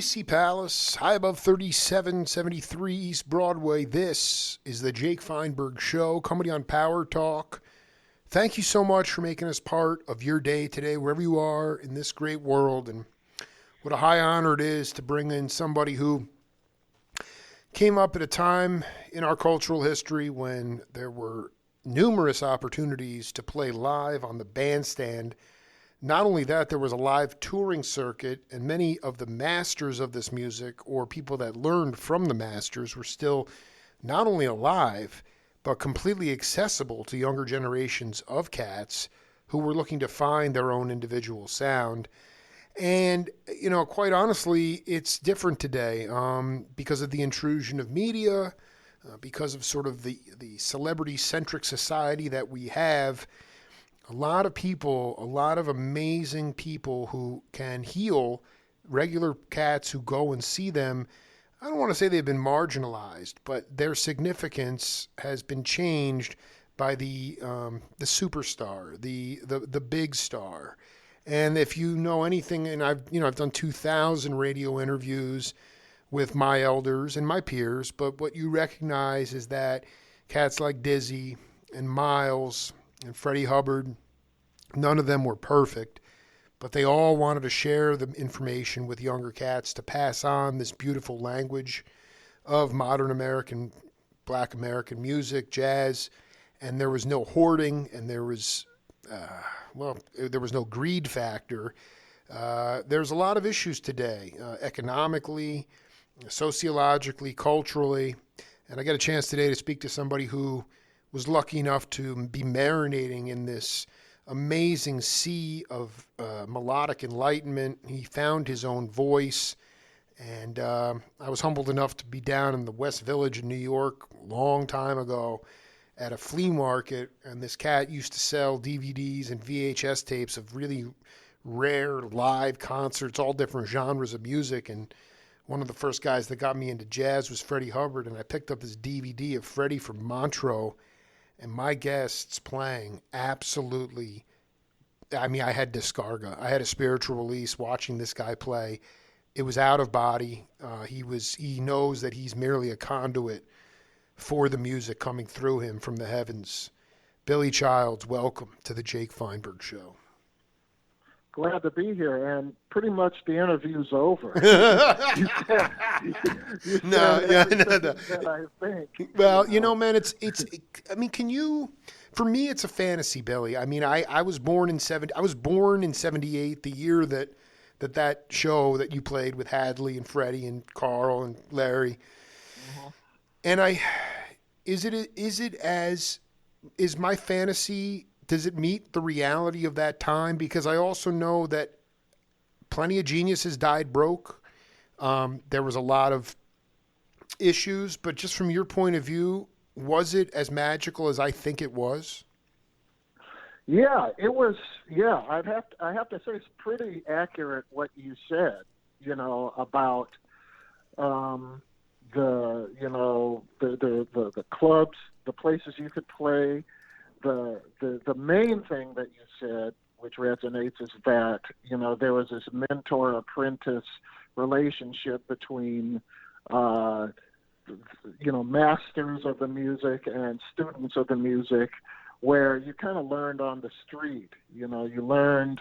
C Palace, high above 3773 East Broadway. This is the Jake Feinberg Show, comedy on Power Talk. Thank you so much for making us part of your day today, wherever you are in this great world. And what a high honor it is to bring in somebody who came up at a time in our cultural history when there were numerous opportunities to play live on the bandstand. Not only that, there was a live touring circuit, and many of the masters of this music, or people that learned from the masters, were still not only alive, but completely accessible to younger generations of cats who were looking to find their own individual sound. And, quite honestly, it's different today because of the intrusion of media, because of sort of the celebrity-centric society that we have. A lot of people, a lot of amazing people who can heal regular cats who go and see them. I don't want to say they've been marginalized, but their significance has been changed by the superstar, the big star. And if you know anything, and I've done 2,000 radio interviews with my elders and my peers, but what you recognize is that cats like Dizzy and Miles and Freddie Hubbard, none of them were perfect, but they all wanted to share the information with younger cats to pass on this beautiful language of modern American, Black American music, jazz, and there was no hoarding, and there was, there was no greed factor. There's a lot of issues today, economically, sociologically, culturally, and I got a chance today to speak to somebody who was lucky enough to be marinating in this amazing sea of melodic enlightenment. He found his own voice, and I was humbled enough to be down in the West Village in New York a long time ago at a flea market, and this cat used to sell DVDs and VHS tapes of really rare live concerts, all different genres of music, and one of the first guys that got me into jazz was Freddie Hubbard, and I picked up this DVD of Freddie from Montreux, and my guests playing absolutely, I had Discarga. I had a spiritual release watching this guy play. It was out of body. He knows that he's merely a conduit for the music coming through him from the heavens. Billy Childs, welcome to the Jake Feinberg Show. Glad to be here, and pretty much the interview's over. No. I think. Well, man, it's. Can you? For me, it's a fantasy, Billy. I was born in I was born in '78, the year that show that you played with Hadley and Freddie and Carl and Larry. Mm-hmm. And is my fantasy? Does it meet the reality of that time? Because I also know that plenty of geniuses died broke. There was a lot of issues, but just from your point of view, was it as magical as I think it was? Yeah, it was. Yeah, I have to say it's pretty accurate what you said. About the clubs, the places you could play. The main thing that you said, which resonates, is that there was this mentor-apprentice relationship between masters of the music and students of the music, where you kind of learned on the street. You learned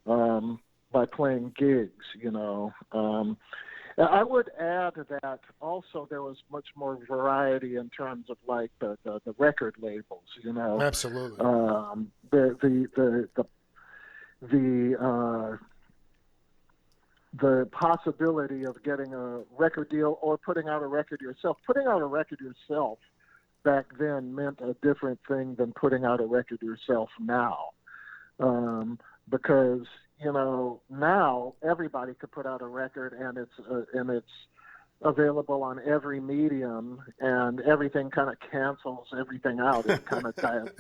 by playing gigs. I would add that also there was much more variety in terms of like the record labels. Absolutely. The possibility of getting a record deal or putting out a record yourself. Putting out a record yourself back then meant a different thing than putting out a record yourself now, because now everybody could put out a record, and it's available on every medium, and everything kind of cancels everything out. It's kind of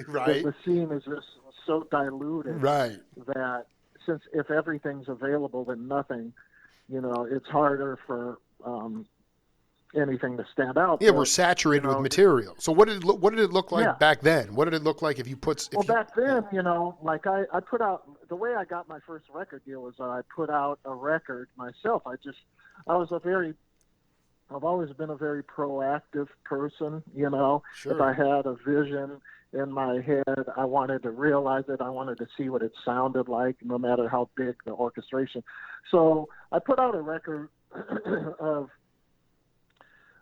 right. The scene is just so diluted, right, that since if everything's available, then nothing. It's harder for anything to stand out. Yeah, but, we're saturated with know, material. So what did it look like yeah. back then? What did it look like if you put? Well, back then, like I put out, the way I got my first record deal was I put out a record myself. I've always been a very proactive person. Sure. If I had a vision in my head, I wanted to realize it. I wanted to see what it sounded like, no matter how big the orchestration. So I put out a record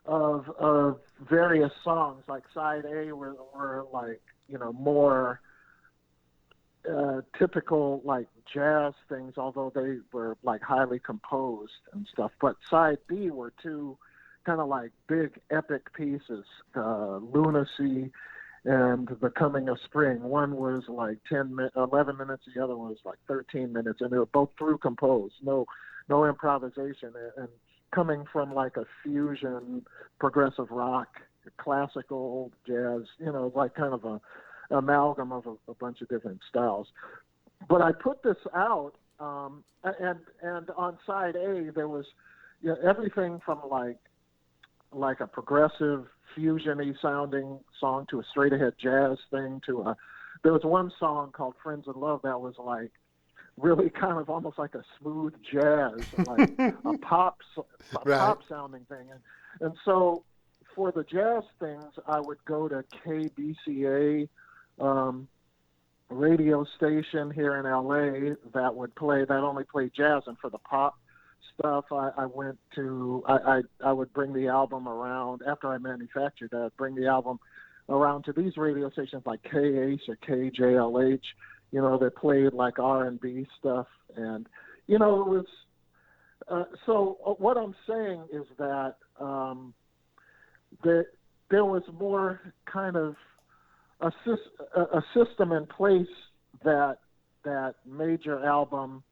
of various songs. Like side A were like, more typical like jazz things, although they were like highly composed and stuff. But side B were two kind of like big epic pieces, Lunacy and The Coming of Spring. One was like 11 minutes, the other one was like 13 minutes, and they were both through composed, no improvisation, and coming from like a fusion, progressive rock, classical jazz, like kind of a amalgam of a bunch of different styles. But I put this out, and on side A there was everything from like a progressive fusion-y sounding song to a straight ahead jazz thing there was one song called Friends in Love that was like really kind of almost like a smooth jazz, like a pop sounding thing. And so for the jazz things, I would go to KBCA radio station here in LA that only played jazz. And for the pop stuff, I would bring the album around after I manufactured it. I'd bring the album around to these radio stations like KH or KJLH, that played like R&B stuff. And, it was, so what I'm saying is that, there was more kind of a system in place that made your album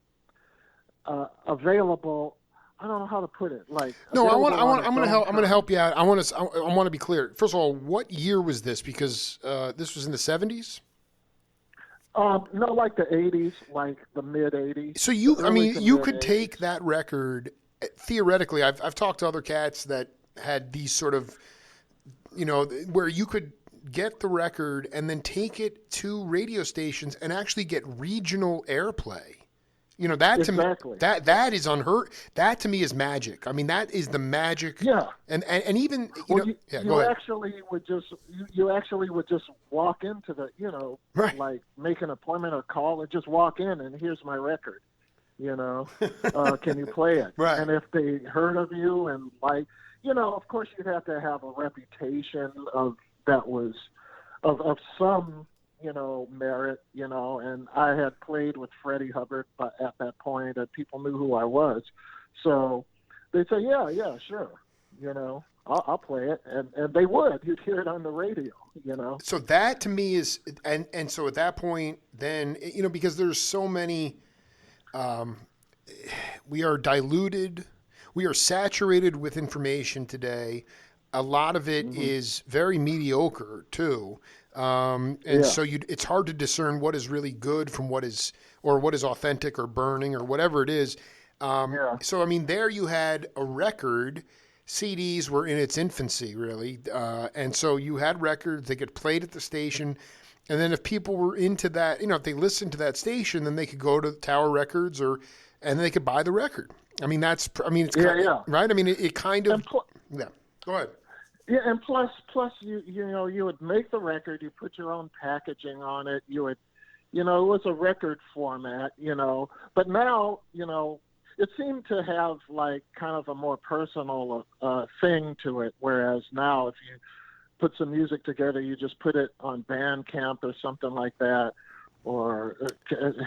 available. I don't know how to put it. Like, no, I'm going to help you out. I want to be clear. First of all, what year was this? Because this was in the 70s. No, like the 80s, like the mid 80s. So you could take that record. Theoretically, I've talked to other cats that had these sort of, where you could get the record and then take it to radio stations and actually get regional airplay. That exactly. to me, that is unheard. That to me is magic. I mean, that is the magic. Yeah. And even you go ahead. You actually would just walk into the right. like make an appointment or call and just walk in and here's my record. Can you play it? Right. And if they heard of you and like, of course you'd have to have a reputation of some merit, and I had played with Freddie Hubbard at that point, and people knew who I was. So they'd say, yeah, sure, I'll play it, and they would. You'd hear it on the radio, So that to me is, and so at that point, then, because there's so many, we are diluted, we are saturated with information today. A lot of it is very mediocre too. So it's hard to discern what is really good from what is authentic or burning or whatever it is. So, I mean, there you had a record. CDs were in its infancy, really. And so you had records that get played at the station. And then if people were into that, if they listened to that station, then they could go to Tower Records and then they could buy the record. I mean, it's right. I mean, it kind of, yeah. Go ahead. Yeah, and plus, you would make the record, you put your own packaging on it, you would, it was a record format, but now, it seemed to have like kind of a more personal thing to it, whereas now if you put some music together, you just put it on Bandcamp or something like that, or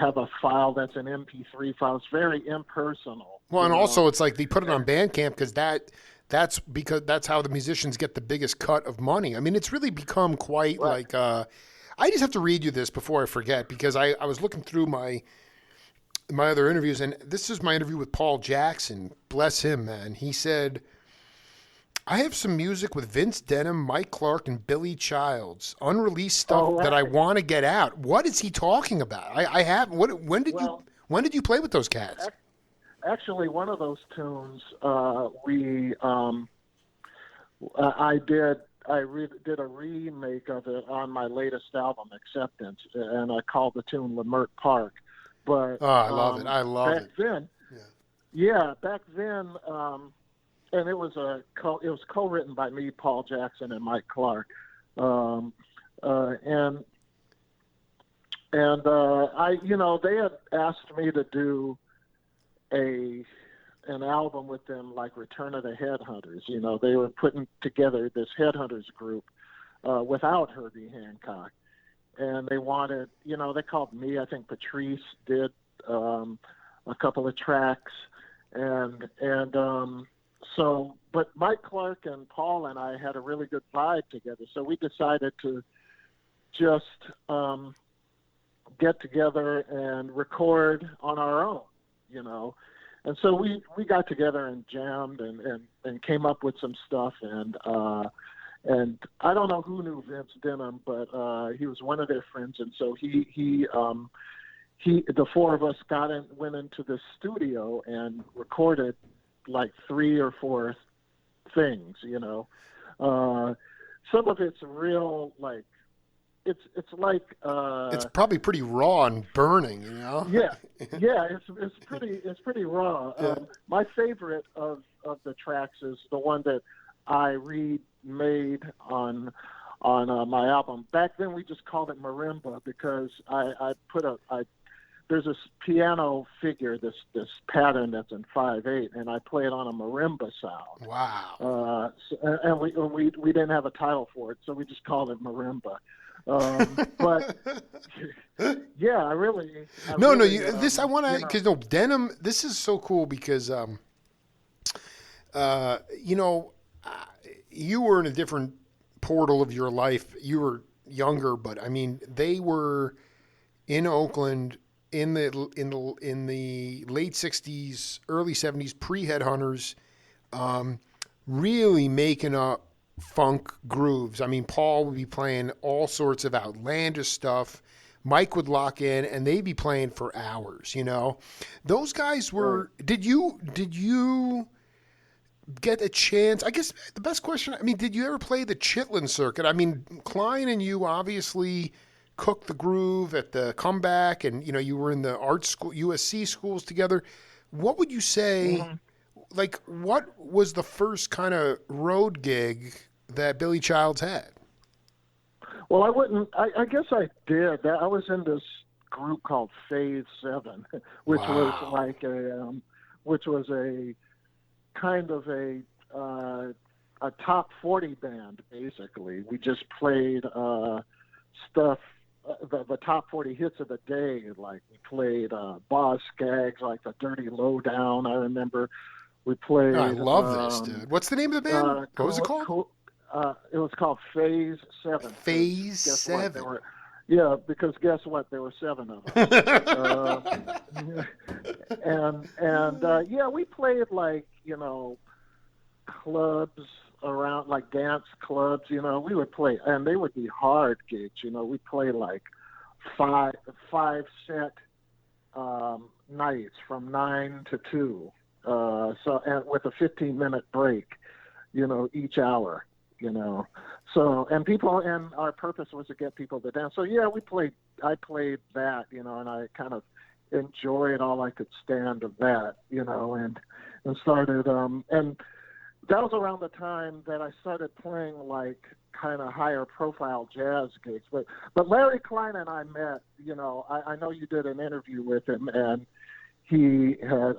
have a file that's an MP3 file. It's very impersonal. Well, and also it's like they put it on Bandcamp because that's how the musicians get the biggest cut of money. I mean, it's really become quite like, I just have to read you this before I forget, because I was looking through my other interviews, and this is my interview with Paul Jackson. Bless him, man. He said, I have some music with Vince Denham, Mike Clark, and Billy Childs, unreleased stuff that I want to get out. What is he talking about? I have. When did you play with those cats? Actually, one of those tunes, we did a remake of it on my latest album, Acceptance, and I called the tune Lamert Park. But Oh, I love it. I love back it. then, back then, and it was co-written by me, Paul Jackson, and Mike Clark, and they had asked me to do an album with them, like Return of the Headhunters. They were putting together this Headhunters group without Herbie Hancock, and they wanted, they called me. I think Patrice did a couple of tracks, but Mike Clark and Paul and I had a really good vibe together, so we decided to just get together and record on our own, And so we got together and jammed and came up with some stuff, and I don't know who knew Vince Denham, but he was one of their friends, and so he the four of us went into the studio and recorded like 3 or 4 things, Some of it's real, like it's like it's probably pretty raw and burning, Yeah, it's pretty raw. Yeah. My favorite of the tracks is the one that I remade on my album. Back then we just called it marimba because there's this piano figure, this pattern that's in 5/8, and I play it on a marimba sound. Wow. And we didn't have a title for it, so we just called it marimba. But yeah, I really. This I want to because Denham. This is so cool because you were in a different portal of your life. You were younger, but I mean, they were in Oakland in the late '60s, early '70s, pre-Headhunters, really making up funk grooves. I mean, Paul would be playing all sorts of outlandish stuff. Mike would lock in, and they'd be playing for hours. Those guys were. Right. Did you get a chance? I guess the best question. I mean, did you ever play the Chitlin circuit? I mean, Klein and you obviously cooked the groove at the Comeback, and you were in the art school, USC schools together. What would you say? Mm-hmm. Like, what was the first kind of road gig that Billy Childs had? Well, I guess I did. I was in this group called Phase 7, which was like which was a kind of a top 40 band, basically. We just played stuff, the top 40 hits of the day. Like we played Boz Scaggs, like the Dirty Lowdown. I remember. We played. I love this, dude. What's the name of the band? What was it called? It was called Phase 7. Phase 7. Yeah, because guess what? There were 7 of us. And we played like clubs around, like dance clubs. We would play, and they would be hard gigs. We'd play like five set nights from 9 to 2. And with a 15-minute break, each hour, So, and our purpose was to get people to dance. So yeah, I played that, and I kind of enjoyed all I could stand of that, and started, and that was around the time that I started playing like kind of higher profile jazz gigs. But Larry Klein and I met, I know you did an interview with him, and he had,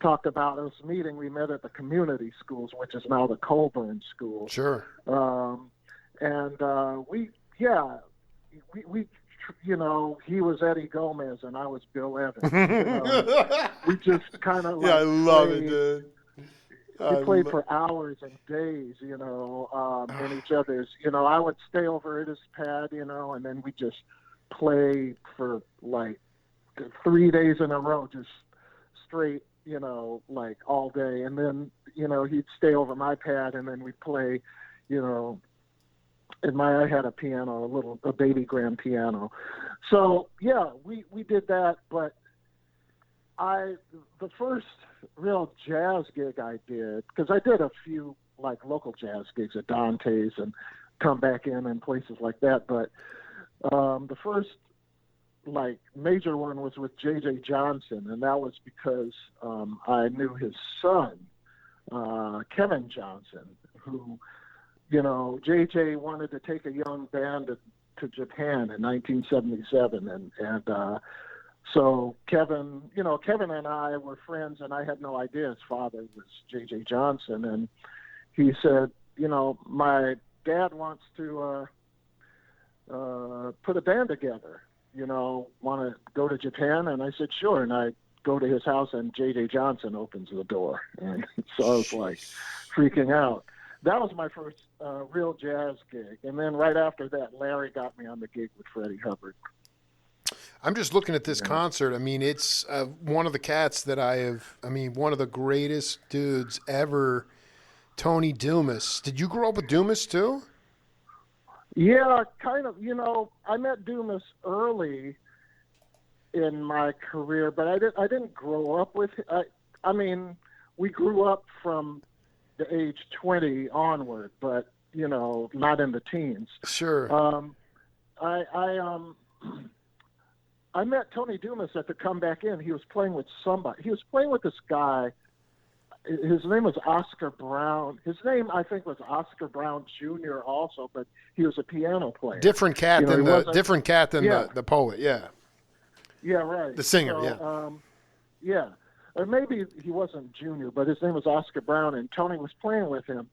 talked about us meeting. We met at the community schools, which is now the Colburn School. Sure. We he was Eddie Gomez and I was Bill Evans. We just kind of I love it, dude. We played for hours and days, in each other's. I would stay over at his pad, and then we just play for like 3 days in a row, just straight. Like all day, and then he'd stay over my pad, and then we'd play, I had a piano, a baby grand piano. So yeah, we did that, but The first real jazz gig I did, because I did a few like local jazz gigs at Dante's and Come Back In and places like that, but the first like major one was with J.J. Johnson, and that was because I knew his son, Kevin Johnson, who, you know, J.J. wanted to take a young band to Japan in 1977, and so Kevin and I were friends, and I had no idea his father was J.J. Johnson, and he said, you know, my dad wants to put a band together. You know, want to go to Japan? And I said, sure. And I go to his house, and J.J. Johnson opens the door. And so I was like freaking out. That was my first real jazz gig. And then right after that, Larry got me on the gig with Freddie Hubbard. I'm just looking at this concert. I mean, it's one of the cats that one of the greatest dudes ever, Tony Dumas. Did you grow up with Dumas too? Yeah, kind of. You know, I met Dumas early in my career, but I didn't grow up with him. I mean, we grew up from the age 20 onward, but, you know, not in the teens. Sure. I met Tony Dumas at the Come Back In. He was playing with somebody. He was playing with this guy. His name was Oscar Brown. His name, I think, was Oscar Brown Jr. also, but he was a piano player. Different cat than the poet. Yeah. Yeah, right. The singer. So, yeah. Or maybe he wasn't Junior, but his name was Oscar Brown, and Tony was playing with him.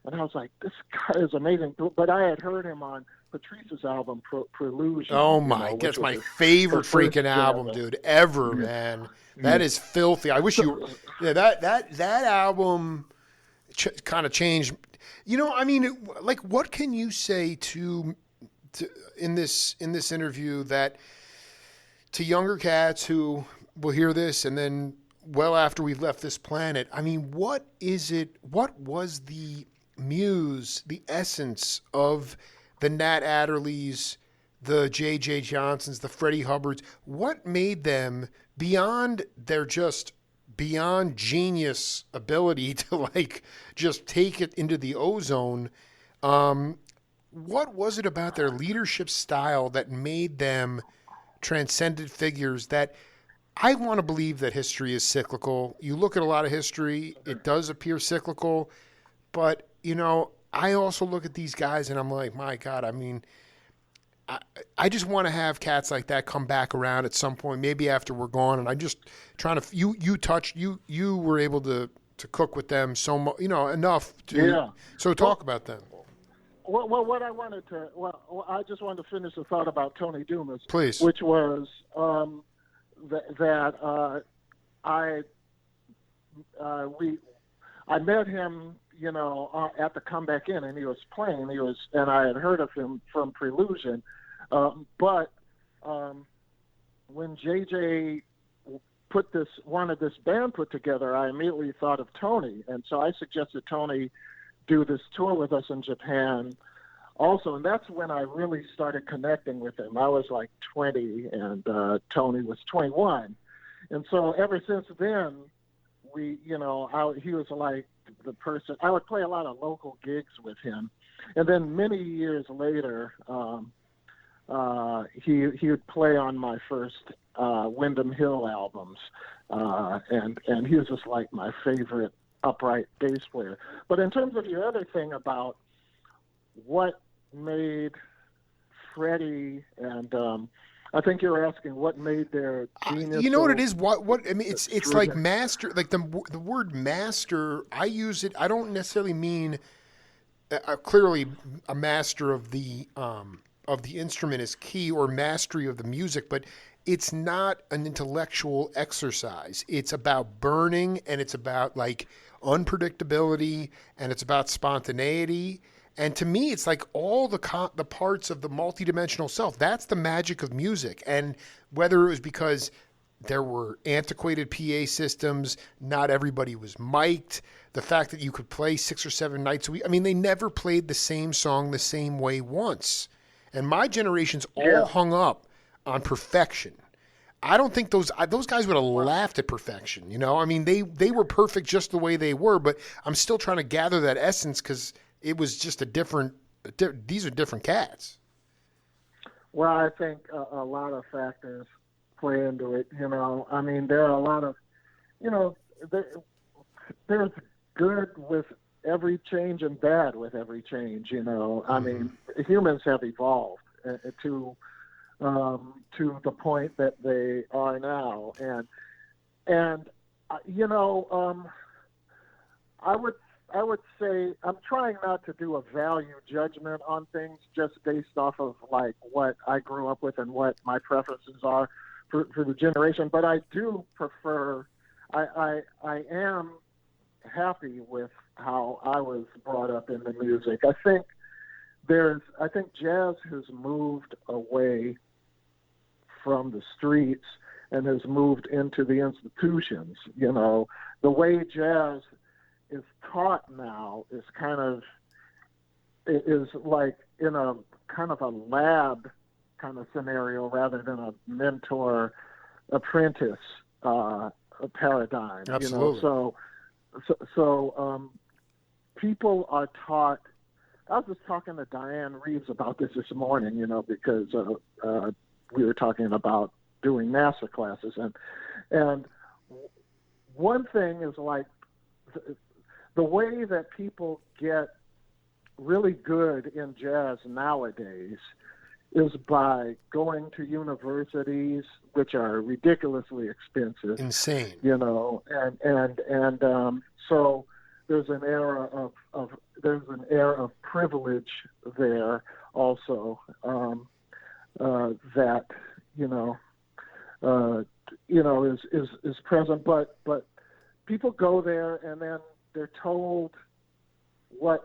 And I was like, this guy is amazing. But I had heard him on Patrice's album, Prelusion. Oh, my. That's my favorite freaking album, dude, ever, man. That is filthy. I wish you – yeah, that album kind of changed. You know, I mean, like, what can you say to in this interview that to younger cats who will hear this and then well after we've left this planet, I mean, what was the muse, the essence of the Nat Adderleys, the J.J. Johnsons, the Freddie Hubbards? What made them – beyond their just beyond genius ability to like just take it into the ozone, what was it about their leadership style that made them transcendent figures that I want to believe that history is cyclical. You look at a lot of history, it does appear cyclical, but, you know, I also look at these guys and I'm like, my God, I mean, I just want to have cats like that come back around at some point, maybe after we're gone. And I'm just trying to. You were able to cook with them so much, you know, enough to. Yeah. So talk about them. Well, what I wanted to. Well, I just wanted to finish the thought about Tony Dumas, please, which was I met him, you know, at the Come Back In, and he was playing. And I had heard of him from Prelusion. But when JJ wanted this band put together, I immediately thought of Tony. And so I suggested Tony do this tour with us in Japan also. And that's when I really started connecting with him. I was like 20 and Tony was 21. And so ever since then, he was like the person. I would play a lot of local gigs with him. And then many years later, he would play on my first Windham Hill albums, and he was just like my favorite upright bass player. But in terms of your other thing about what made Freddie and I think you were asking what made their genius. You know what it is? What I mean, it's like master. Like the word master. I use it. I don't necessarily mean clearly a master of the instrument is key or mastery of the music, but it's not an intellectual exercise. It's about burning, and it's about like unpredictability, and it's about spontaneity. And to me, it's like all the parts of the multidimensional self. That's the magic of music. And whether it was because there were antiquated PA systems, not everybody was mic'd, the fact that you could play 6 or 7 nights a week. I mean, they never played the same song the same way once. And my generation's all hung up on perfection. I don't think those guys would have laughed at perfection. I mean, they were perfect just the way they were, but I'm still trying to gather that essence because it was just these are different cats. Well, I think a lot of factors play into it. I mean, there are a lot of, there's good with every change and bad with every change. I mean, humans have evolved to the point that they are now, and I would say I'm trying not to do a value judgment on things just based off of like what I grew up with and what my preferences are for the generation. But I do prefer. I am happy with how I was brought up in the music. I think jazz has moved away from the streets and has moved into the institutions. The way jazz is taught now is like in a kind of a lab kind of scenario rather than a mentor apprentice paradigm. Absolutely. So people are taught. I was just talking to Diane Reeves about this morning, because we were talking about doing master classes, and one thing is like the way that people get really good in jazz nowadays is by going to universities, which are ridiculously expensive. Insane. So there's an era of privilege there also, that is present, but people go there and then they're told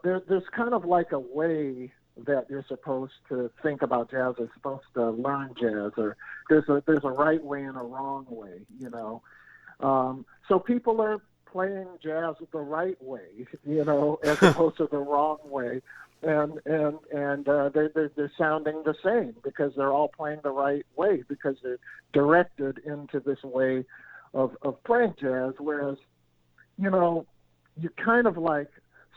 there's kind of like a way that you're supposed to think about jazz, or supposed to learn jazz, or there's a right way and a wrong way, so people are playing jazz the right way, as opposed to the wrong way, and they're sounding the same because they're all playing the right way because they're directed into this way of playing jazz. Whereas, you kind of like,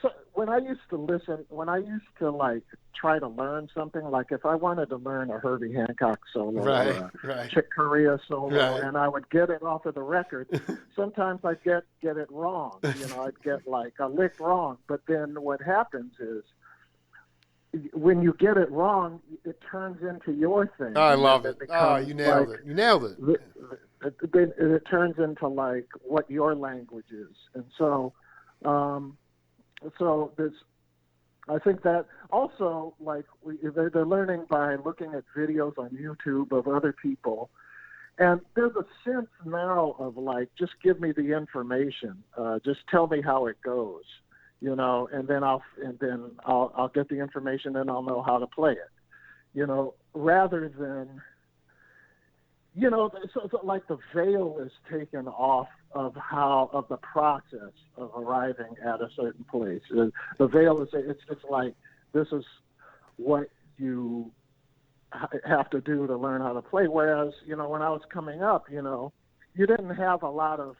so when I used to like try to learn something, like if I wanted to learn a Herbie Hancock solo or a Chick Corea solo, and I would get it off of the record, sometimes I'd get it wrong. I'd get like a lick wrong. But then what happens is, when you get it wrong, it turns into your thing. Oh, I love it. You nailed it. You nailed it. It turns into like what your language is, and so there's. I think that also, like, they're learning by looking at videos on YouTube of other people, and there's a sense now of like, just give me the information, just tell me how it goes, and then I'll get the information and I'll know how to play it, rather than, so like the veil is taken off of the process of arriving at a certain place. The veil is, it's like, this is what you have to do to learn how to play. Whereas, when I was coming up, you didn't have a lot of,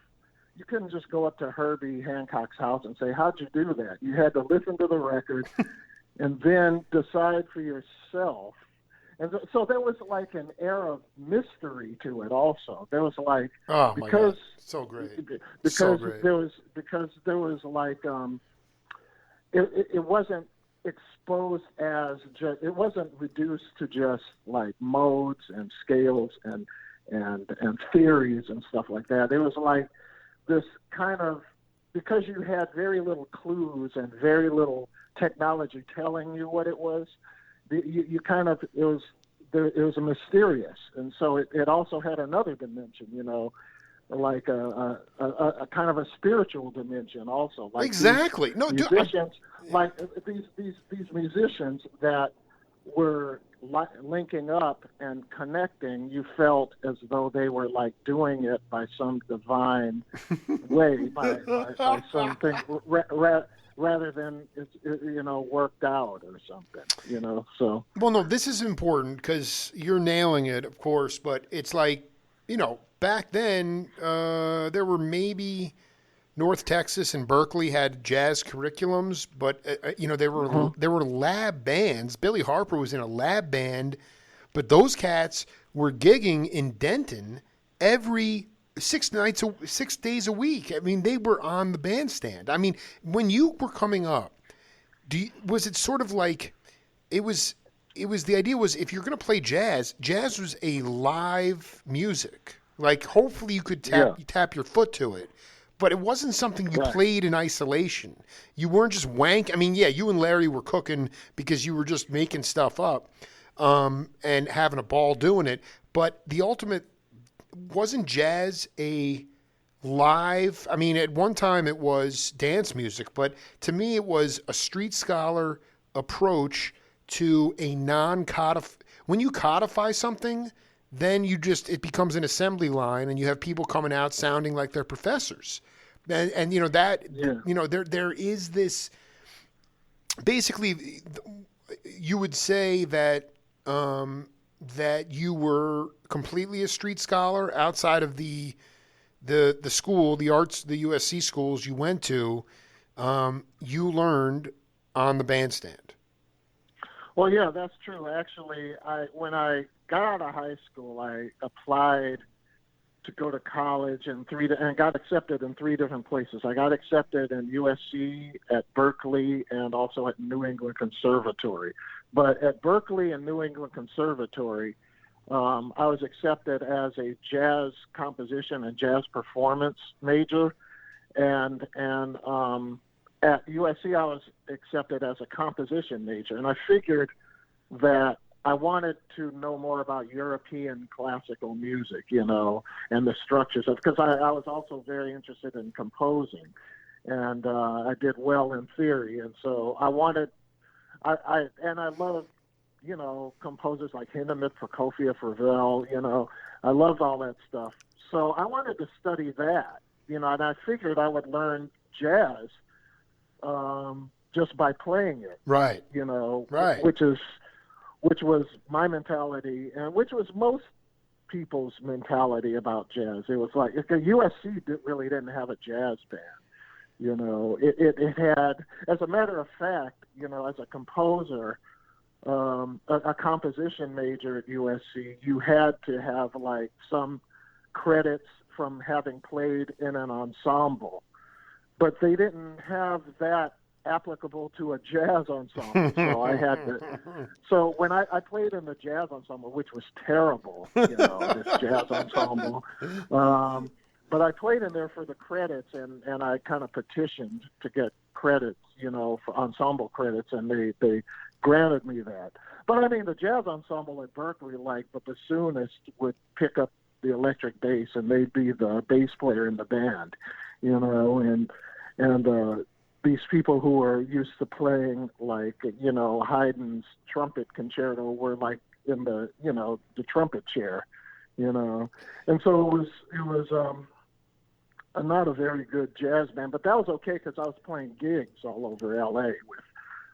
you couldn't just go up to Herbie Hancock's house and say, how'd you do that? You had to listen to the record and then decide for yourself. And so there was like an air of mystery to it also. There was like, because so great. Because so great. there was like, it wasn't exposed as just, it wasn't reduced to just like modes and scales and theories and stuff like that. It was like this kind of, because you had very little clues and very little technology telling you what it was, you kind of, it was mysterious. And so it also had another dimension, like a kind of a spiritual dimension also. Like exactly. Musicians, like these musicians that were linking up and connecting, you felt as though they were like doing it by some divine way, by something rather than worked out or something, so. Well, no, this is important because you're nailing it, of course, but it's like back then, there were maybe North Texas and Berkeley had jazz curriculums, but Mhm. there were lab bands. Billy Harper was in a lab band, but those cats were gigging in Denton every 6 days a week. I mean, they were on the bandstand. I mean, when you were coming up, was it sort of like it was? It was the idea was if you're going to play jazz, jazz was a live music. Like hopefully you could Yeah. tap your foot to it, but it wasn't something you Right. played in isolation. You weren't just wank. I mean, yeah, you and Larry were cooking because you were just making stuff up and having a ball doing it. But the ultimate wasn't jazz a live. I mean, at one time it was dance music, but to me it was a street scholar approach to a non-codif. When you codify something, then it becomes an assembly line, and you have people coming out sounding like they're professors. And Yeah. there is this basically you would say that that you were completely a street scholar outside of the school, the arts, the USC schools you went to. You learned on the bandstand. Well, yeah, that's true. Actually, when I got out of high school, I applied to go to college and got accepted in three different places. I got accepted in USC, at Berkeley, and also at New England Conservatory. But at Berkeley and New England Conservatory, I was accepted as a jazz composition and jazz performance major, and at USC I was accepted as a composition major, and I figured that I wanted to know more about European classical music, and the structures of, because I was also very interested in composing, and I did well in theory, and so I love, composers like Hindemith, Prokofiev, Ravel, I loved all that stuff. So I wanted to study that, and I figured I would learn jazz just by playing it, Right. you know, Right. which was my mentality, and which was most people's mentality about jazz. It was like USC really didn't have a jazz band. It had, as a matter of fact, as a composer, a composition major at USC, you had to have like some credits from having played in an ensemble, but they didn't have that applicable to a jazz ensemble. So I had to. So when I played in the jazz ensemble, which was terrible, this jazz ensemble, but I played in there for the credits, and I kind of petitioned to get credits, for ensemble credits, and they granted me that. But I mean, the jazz ensemble at Berkeley, like the bassoonist would pick up the electric bass, and they'd be the bass player in the band, and these people who are used to playing like Haydn's trumpet concerto were like in the the trumpet chair, and so it was not a very good jazz band, but that was okay because I was playing gigs all over LA with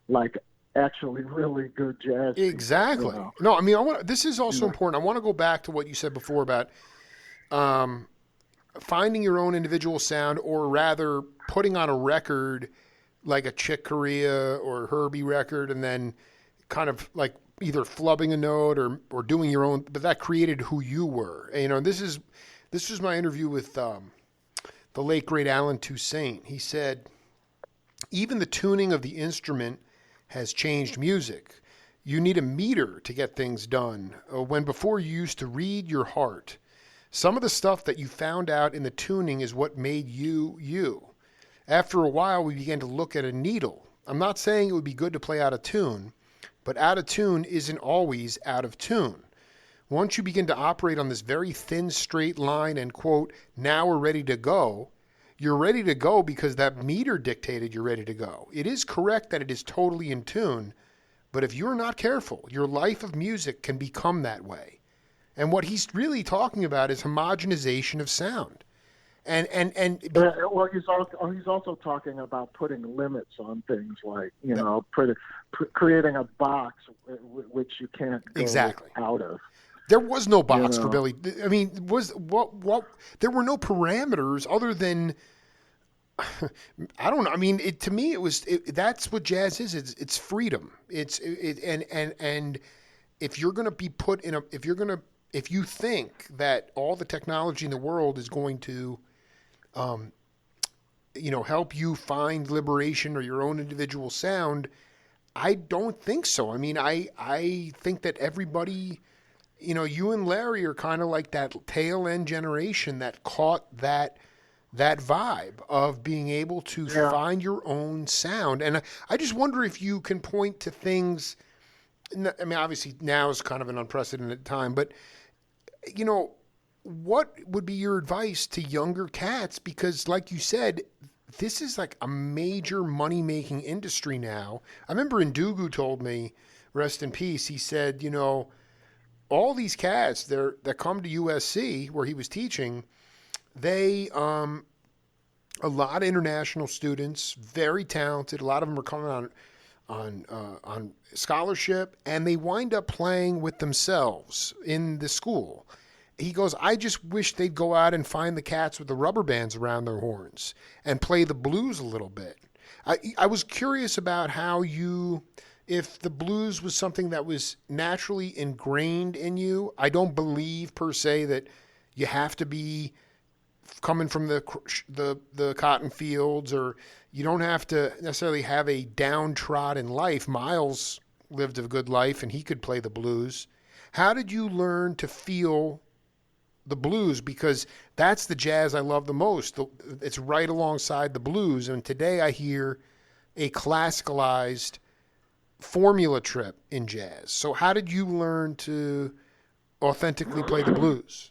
like actually really good jazz people, Exactly. No, I mean, this is also important. I want to go back to what you said before about finding your own individual sound, or rather putting on a record like a Chick Corea or Herbie record, and then kind of like either flubbing a note or doing your own, but that created who you were. And, this was my interview with the late great Alan Toussaint. He said, even the tuning of the instrument has changed music. You need a meter to get things done, when before you used to read your heart. Some of the stuff that you found out in the tuning is what made you you. After a while, we began to look at a needle. I'm not saying it would be good to play out of tune, but out of tune isn't always out of tune. Once you begin to operate on this very thin, straight line and, quote, now we're ready to go, you're ready to go because that meter dictated you're ready to go. It is correct that it is totally in tune, but if you're not careful, your life of music can become that way. And what he's really talking about is homogenization of sound. Well, he's also talking about putting limits on things, like creating a box which you can't go exactly out of. There was no You box for know. Billy. I mean, was what? There were no parameters other than I don't know. I mean, to me, that's what jazz is. It's freedom. And if you're going to be put in a, if you think that all the technology in the world is going to, help you find liberation or your own individual sound, I don't think so. I mean, I think that everybody, you and Larry are kind of like that tail end generation that caught that vibe of being able to Yeah. find your own sound. And I just wonder if you can point to things. I mean, obviously now is kind of an unprecedented time, but you know, what would be your advice to younger cats? Because, like you said, this is like a major money making industry now. I remember Ndugu told me, rest in peace, he said, all these cats that come to USC where he was teaching, they a lot of international students, very talented. A lot of them are coming on scholarship, and they wind up playing with themselves in the school. He goes, I just wish they'd go out and find the cats with the rubber bands around their horns and play the blues a little bit. I was curious about if the blues was something that was naturally ingrained in you. I don't believe per se that you have to be coming from the cotton fields, or you don't have to necessarily have a downtrodden life. Miles lived a good life and he could play the blues. How did you learn to feel the blues? Because that's the jazz I love the most. It's right alongside the blues. And today I hear a classicalized formula trip in jazz. So how did you learn to authentically play the blues?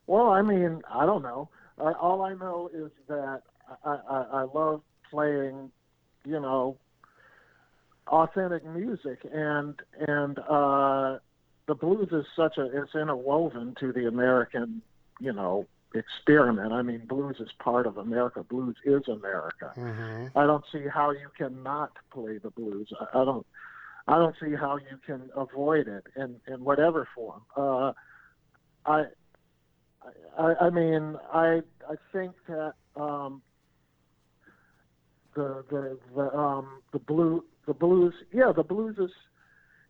Well, I mean, I don't know. All I know is that I love playing, you know, authentic music, and the blues is it's interwoven to the American, you know, experiment. I mean, blues is part of America. Blues is America. Mm-hmm. I don't see how you cannot play the blues. I don't see how you can avoid it in whatever form. I I mean, I think that the blues, yeah, the blues is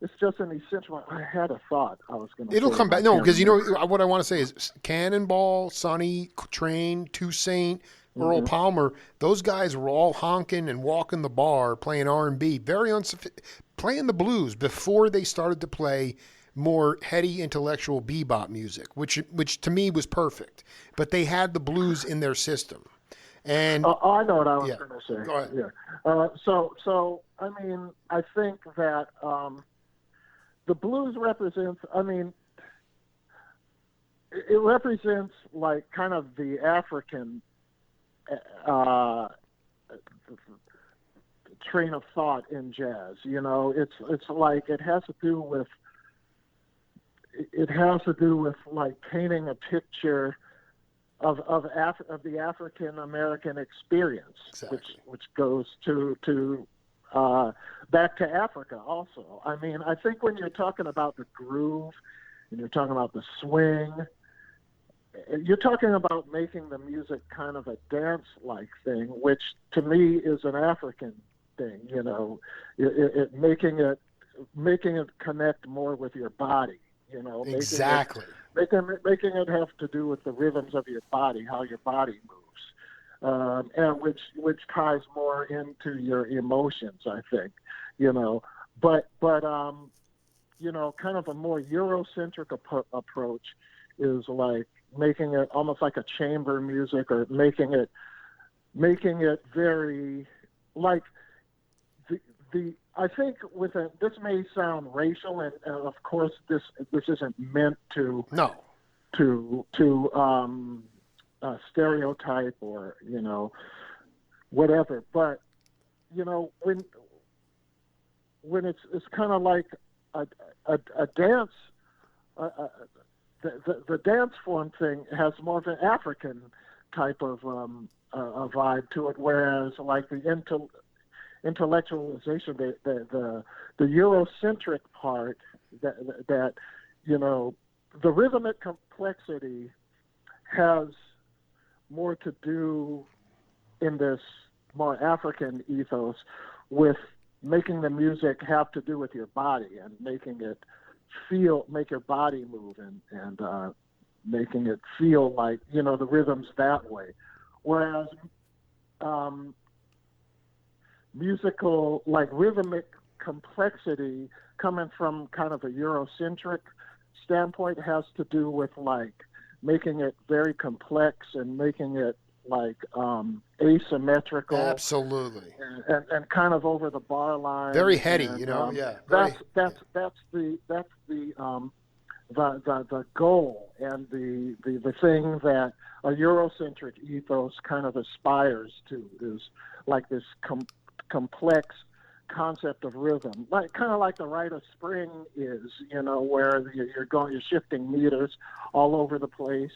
it's just an essential. I had a thought I was going to It'll say, come and back. I No, can't because remember. what I want to say is Cannonball, Sonny, Train, Toussaint, Earl Hmm. Palmer. Those guys were all honking and walking the bar, playing R&B, playing the blues before they started to play more heady intellectual bebop music, which to me was perfect. But they had the blues in their system, and I know what I was yeah, going to say. go ahead. Yeah. So I mean, I think that the blues represents. I mean, it represents like kind of the African uh, train of thought in jazz. You know, it's like it has to do with like painting a picture of the African American experience, Exactly. which goes to back to Africa also. I mean, I think when you're talking about the groove and you're talking about the swing, you're talking about making the music kind of a dance-like thing, which to me is an African thing. You know, making it connect more with your body. You know, Exactly. making it have to do with the rhythms of your body, how your body moves, and which ties more into your emotions, I think. You know, but you know, kind of a more Eurocentric approach is like making it almost like a chamber music, or making it very like the I think this may sound racial, and of course this isn't meant to No. Stereotype, or you know, whatever, but you know, when it's kind of like a dance, the dance form thing has more of an African type of a vibe to it, whereas like the intellectualization, the Eurocentric part that you know, the rhythmic complexity has more to do in this more African ethos with making the music have to do with your body and making it make your body move and making it feel like, you know, the rhythms that way. Whereas musical, like rhythmic complexity coming from kind of a Eurocentric standpoint has to do with like making it very complex and making it like asymmetrical. Absolutely. And kind of over the bar line. Very heady, and, you know. Yeah. That's the goal and the thing that a Eurocentric ethos kind of aspires to is like this complex concept of rhythm, like kind of like the rite of spring is, you know, where you're shifting meters all over the place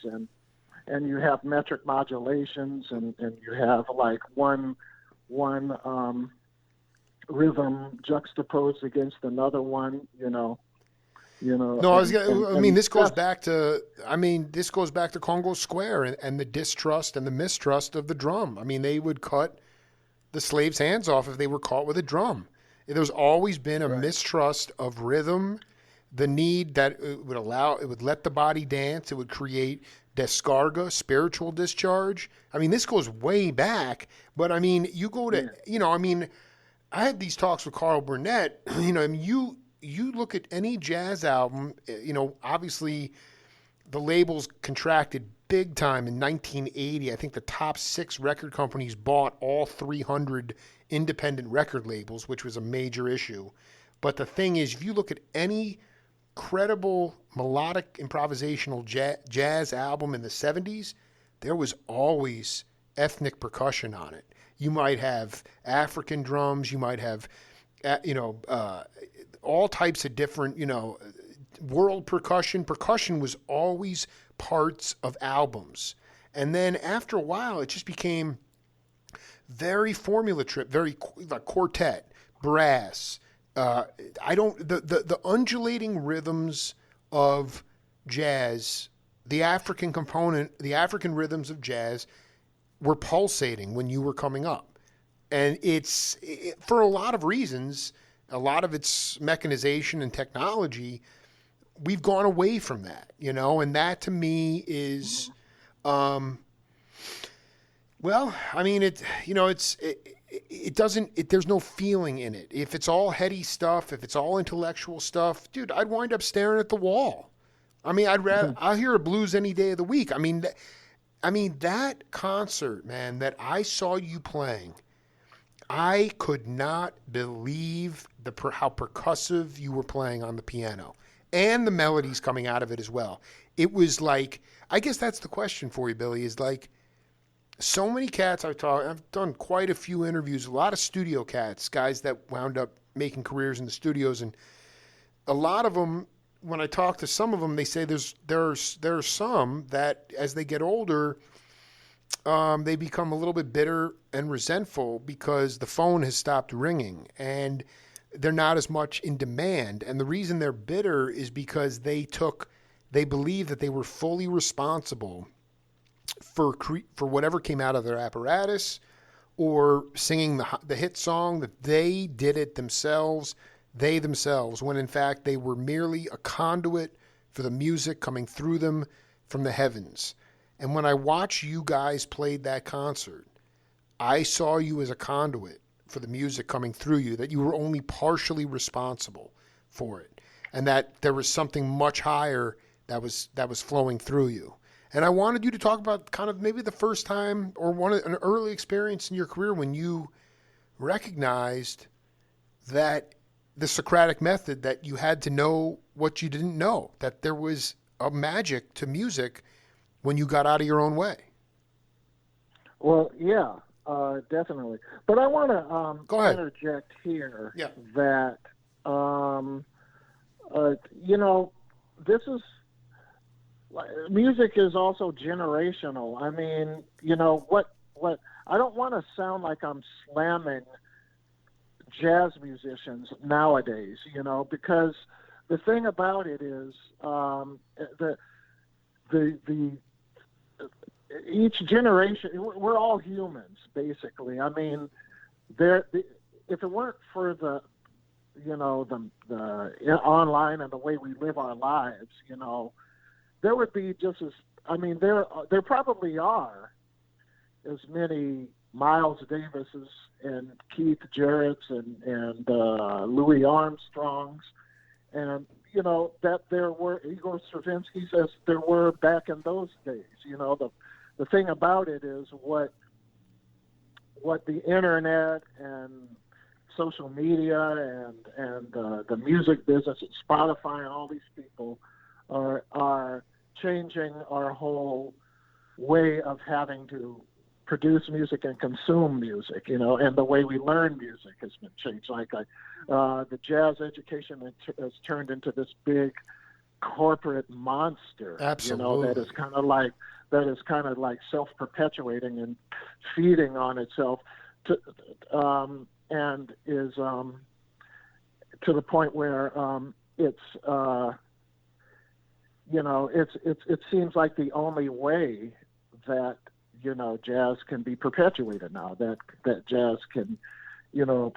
and you have metric modulations and you have like one rhythm juxtaposed against another one, you know. No, this goes back to Congo Square and the distrust and the mistrust of the drum. I mean, they would cut the slaves' hands off if they were caught with a drum. There's always been a mistrust of rhythm, the need that it would let the body dance. It would create descarga, spiritual discharge. I mean, this goes way back, but I mean, you go to, I had these talks with Carl Burnett, you look at any jazz album, obviously the labels contracted big time in 1980. I think the top 6 record companies bought all 300 independent record labels, which was a major issue. But the thing is, if you look at any credible melodic improvisational jazz album in the 70s, there was always ethnic percussion on it. You might have African drums, you might have, all types of different, world percussion. Percussion was always parts of albums. And then after a while, it just became very formula trip, very like quartet, brass. The undulating rhythms of jazz, the African component, the African rhythms of jazz were pulsating when you were coming up. And for a lot of reasons, a lot of its mechanization and technology, we've gone away from that, and that to me is, there's no feeling in it. If it's all heady stuff, if it's all intellectual stuff, dude, I'd wind up staring at the wall. I mean, I'll hear a blues any day of the week. I mean, that concert, man, that I saw you playing, I could not believe how percussive you were playing on the piano and the melodies coming out of it as well. It was like, I guess that's the question for you, Billy, is like, so many cats I've done quite a few interviews, a lot of studio cats, guys that wound up making careers in the studios, and a lot of them, when I talk to some of them, they say there are some that as they get older, they become a little bit bitter and resentful because the phone has stopped ringing and they're not as much in demand. And the reason they're bitter is because they believe that they were fully responsible for whatever came out of their apparatus or singing the hit song, that they did it themselves, when in fact they were merely a conduit for the music coming through them from the heavens. And when I watched you guys played that concert, I saw you as a conduit for the music coming through you, that you were only partially responsible for it, and that there was something much higher that was flowing through you. And I wanted you to talk about kind of maybe the first time or an early experience in your career when you recognized that the Socratic method, that you had to know what you didn't know, that there was a magic to music when you got out of your own way. Well, yeah, definitely. But I want to interject here that, this is, music is also generational. I mean, what I don't want to sound like I'm slamming jazz musicians nowadays, because the thing about it is the each generation, we're all humans, basically. I mean, if it weren't for the online and the way we live our lives, there would be just as, I mean, there probably are as many Miles Davises and Keith Jarrett's and Louis Armstrongs, and that there were, Igor Stravinsky says there were back in those days. The thing about it is what the internet and social media and the music business and Spotify and all these people are changing our whole way of having to produce music and consume music, and the way we learn music has been changed. Like the jazz education has turned into this big corporate monster. Absolutely. That is kind of like self-perpetuating and feeding on itself, and is to the point where it seems like the only way that jazz can be perpetuated now, that jazz can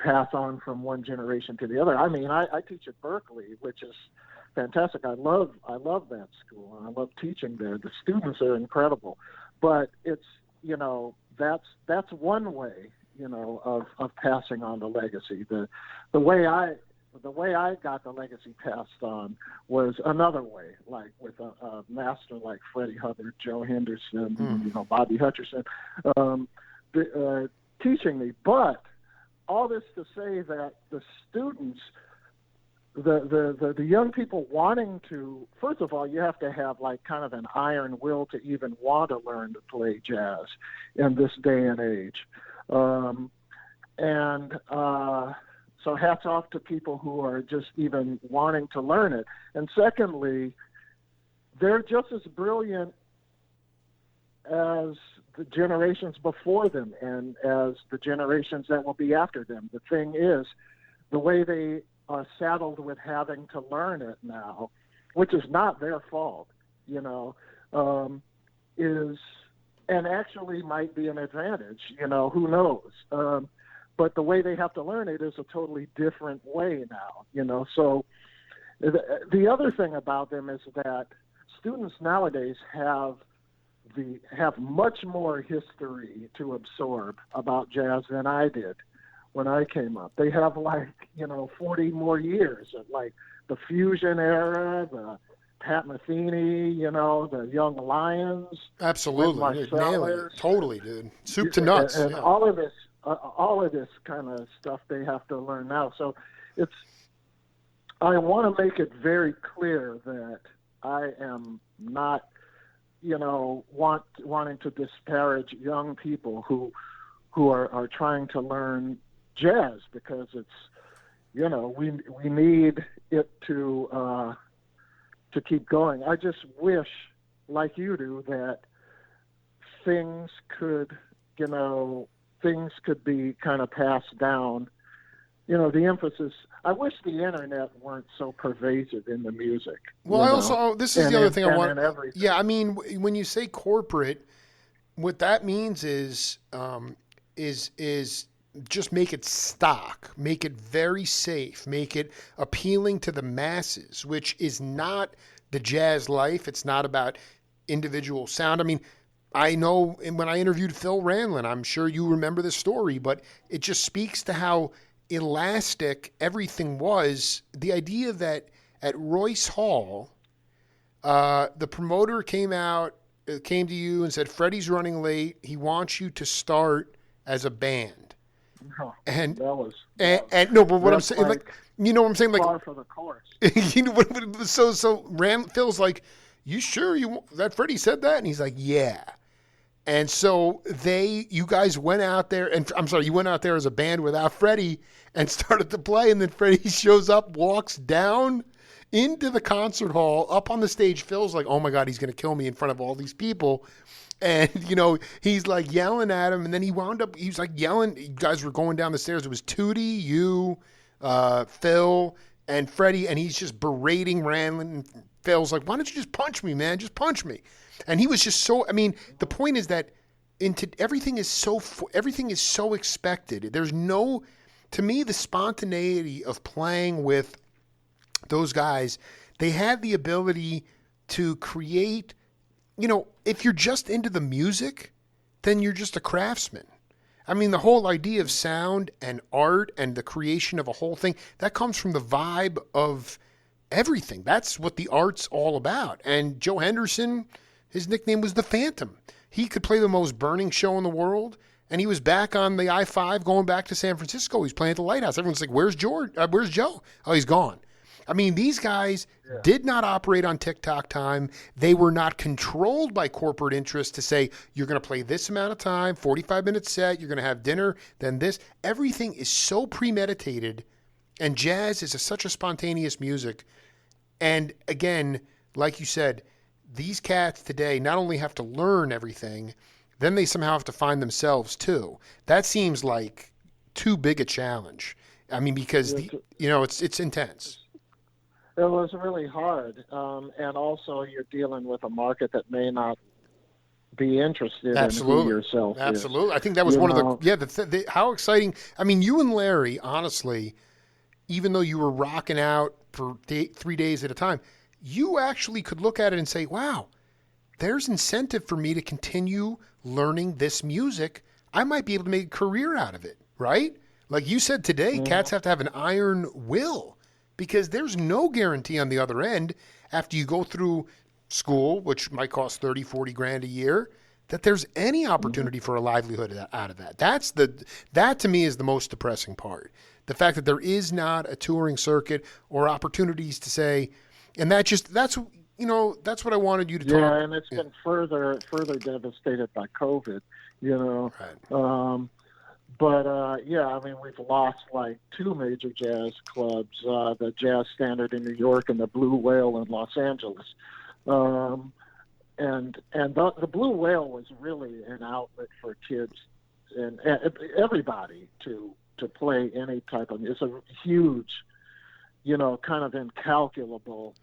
pass on from one generation to the other. I mean, I teach at Berkeley, which is fantastic. I love that school, and I love teaching there. The students are incredible, but it's that's one way of passing on the legacy. The way I got the legacy passed on was another way, like with a master like Freddie Hubbard, Joe Henderson, Bobby Hutcherson, teaching me. But all this to say that the students, the young people wanting to, first of all, you have to have like kind of an iron will to even want to learn to play jazz in this day and age. So hats off to people who are just even wanting to learn it. And secondly, they're just as brilliant as the generations before them and as the generations that will be after them. The thing is, the way they are saddled with having to learn it now, which is not their fault, is, and actually might be an advantage, who knows? But the way they have to learn it is a totally different way now, So the other thing about them is that students nowadays have much more history to absorb about jazz than I did when I came up. They have 40 more years of like the fusion era, the Pat Metheny, the Young Lions. Absolutely. You're nailing it. Totally, dude. Soup to nuts. And all of this kind of stuff they have to learn now. So I want to make it very clear that I am not, wanting to disparage young people who are trying to learn jazz, because it's, we need it to keep going. I just wish, like you do, that things could be kind of passed down. The emphasis, I wish the internet weren't so pervasive in the music. Well, this is the other thing I want. Yeah, I mean, when you say corporate, what that means is just make it stock, make it very safe, make it appealing to the masses, which is not the jazz life. It's not about individual sound. I mean, I know when I interviewed Phil Ranlin, I'm sure you remember the story, but it just speaks to how elastic everything was. The idea that at Royce Hall, the promoter came to you and said, Freddie's running late. He wants you to start as a band. No, and that was no, but what I'm saying, like, what I'm saying, like, par for the course. Phil's like, you sure that Freddie said that? And he's like, yeah. And so you guys went out there, and I'm sorry, you went out there as a band without Freddie and started to play, and then Freddie shows up, walks down into the concert hall, up on the stage. Phil's like, oh my God, he's going to kill me in front of all these people. And, he's like yelling at him, and then he was like yelling. You guys were going down the stairs. It was Tootie, you, Phil, and Freddie, and he's just berating Randall, and Phil's like, why don't you just punch me, man? Just punch me. And he was just so, I mean, the point is that everything is so expected. There's no, to me, the spontaneity of playing with those guys, they had the ability to create, if you're just into the music, then you're just a craftsman. I mean, the whole idea of sound and art and the creation of a whole thing, that comes from the vibe of everything. That's what the art's all about. And Joe Henderson, his nickname was the Phantom. He could play the most burning show in the world, and he was back on the I-5 going back to San Francisco. He's playing at the Lighthouse. Everyone's like, where's George? Where's Joe? Oh, he's gone. I mean, these guys did not operate on TikTok time. They were not controlled by corporate interests to say, you're going to play this amount of time, 45-minute set, you're going to have dinner, then this. Everything is so premeditated, and jazz is such a spontaneous music. And again, like you said, these cats today not only have to learn everything, then they somehow have to find themselves too. That seems like too big a challenge. I mean, because it's intense. It was really hard, and also you're dealing with a market that may not be interested in who yourself Absolutely. is. I think that was one of the how exciting. I mean, you and Larry, honestly, even though you were rocking out for 3 days at a time, you actually could look at it and say, wow, there's incentive for me to continue learning this music. I might be able to make a career out of it, right? Like you said today, cats have to have an iron will, because there's no guarantee on the other end after you go through school, which might cost 30, 40 grand a year, that there's any opportunity for a livelihood out of that. That to me is the most depressing part. The fact that there is not a touring circuit or opportunities to say, and that's what I wanted you to talk. Yeah, and it's been further devastated by COVID, Right. But I mean, we've lost like 2 major jazz clubs, the Jazz Standard in New York and the Blue Whale in Los Angeles. And the Blue Whale was really an outlet for kids and everybody to play any type of. It's a huge, kind of incalculable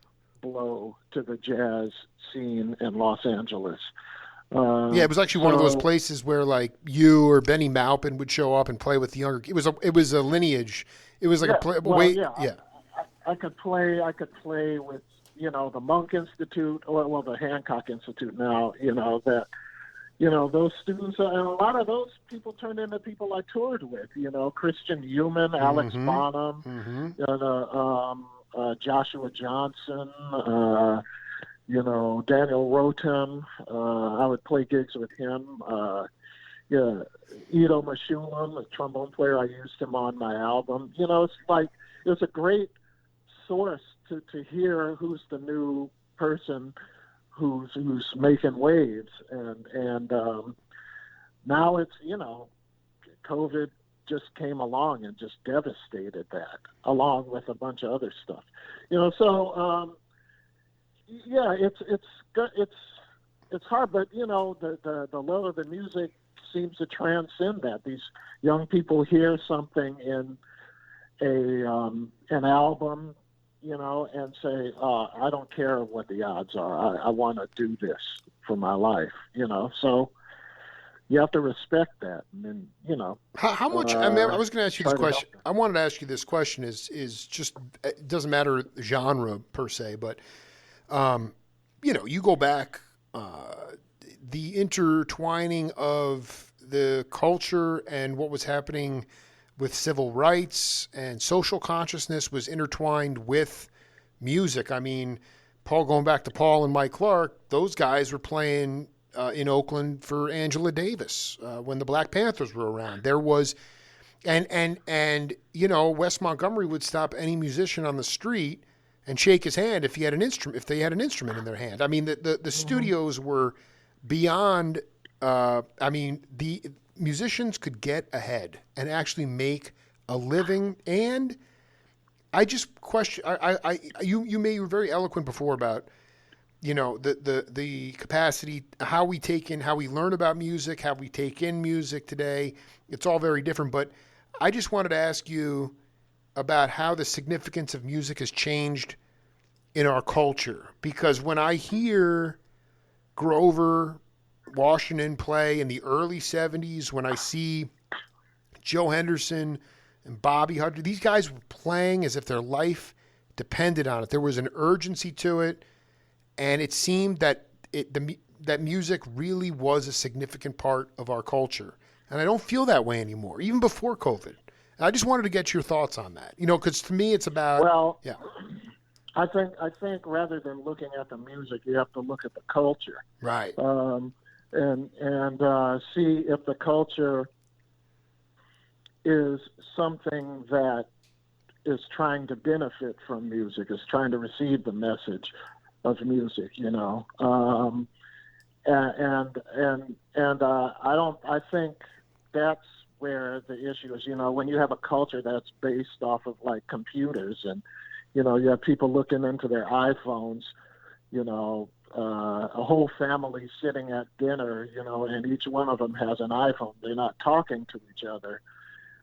blow to the jazz scene in Los Angeles. It was actually one of those places where like you or Benny Maupin would show up and play with the younger. It was a lineage. It was like I could play with the Monk Institute or the Hancock Institute now. Those students and a lot of those people turned into people I toured with. Christian Human, Alex Bonham, Joshua Johnson. Daniel Rotem, I would play gigs with him. Ido Mashulam, a trombone player, I used him on my album. It's a great source to hear who's the new person who's making waves. And now it's, COVID just came along and just devastated that, along with a bunch of other stuff. It's hard, but the love of the music seems to transcend that. These young people hear something in an album, and say, I don't care what the odds are. I want to do this for my life, So you have to respect that, and then how much. I mean, I was going to ask you this question. I wanted to ask you this question. Is just, it doesn't matter genre per se, but. You go back, the intertwining of the culture and what was happening with civil rights and social consciousness was intertwined with music. I mean, going back to Paul and Mike Clark, those guys were playing in Oakland for Angela Davis when the Black Panthers were around. There was, and Wes Montgomery would stop any musician on the street and shake his hand if they had an instrument in their hand. I mean, the studios were beyond. The musicians could get ahead and actually make a living. And I just question. You were very eloquent before about the capacity, how we learn about music, how we take in music today. It's all very different. But I just wanted to ask you, about how the significance of music has changed in our culture. Because when I hear Grover Washington play in the early 70s, when I see Joe Henderson and Bobby Hutcher, these guys were playing as if their life depended on it. There was an urgency to it, and it seemed that that music really was a significant part of our culture. And I don't feel that way anymore, even before COVID. I just wanted to get your thoughts on that. Because to me, it's about yeah. I think rather than looking at the music, you have to look at the culture, Right. And see if the culture is something that is trying to benefit from music, is trying to receive the message of music. I think that's where the issue is. When you have a culture that's based off of like computers, and you have people looking into their iPhones, a whole family sitting at dinner, and each one of them has an iPhone. They're not talking to each other.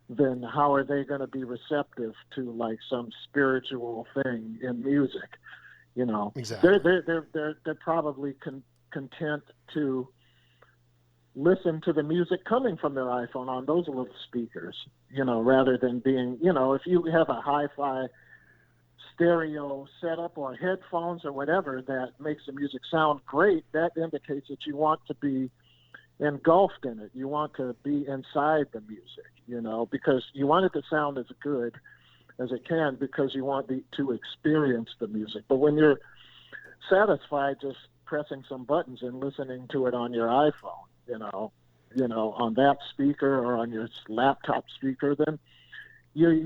Then how are they going to be receptive to like some spiritual thing in music? Exactly. They're probably content to listen to the music coming from their iPhone on those little speakers, rather than being, if you have a hi-fi stereo setup or headphones or whatever that makes the music sound great, that indicates that you want to be engulfed in it. You want to be inside the music, because you want it to sound as good as it can, because you want to experience the music. But when you're satisfied just pressing some buttons and listening to it on your iPhone, on that speaker or on your laptop speaker, then it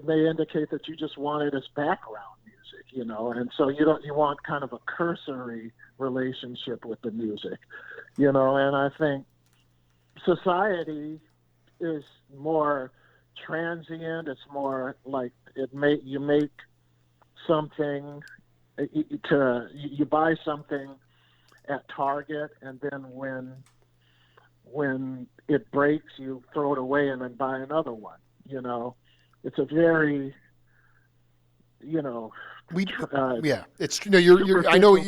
may indicate that you just want it as background music, and so you want kind of a cursory relationship with the music, and I think society is more transient. It's more like you make something you buy something at Target, and then when it breaks, you throw it away and then buy another one. It's a very, it's you're I know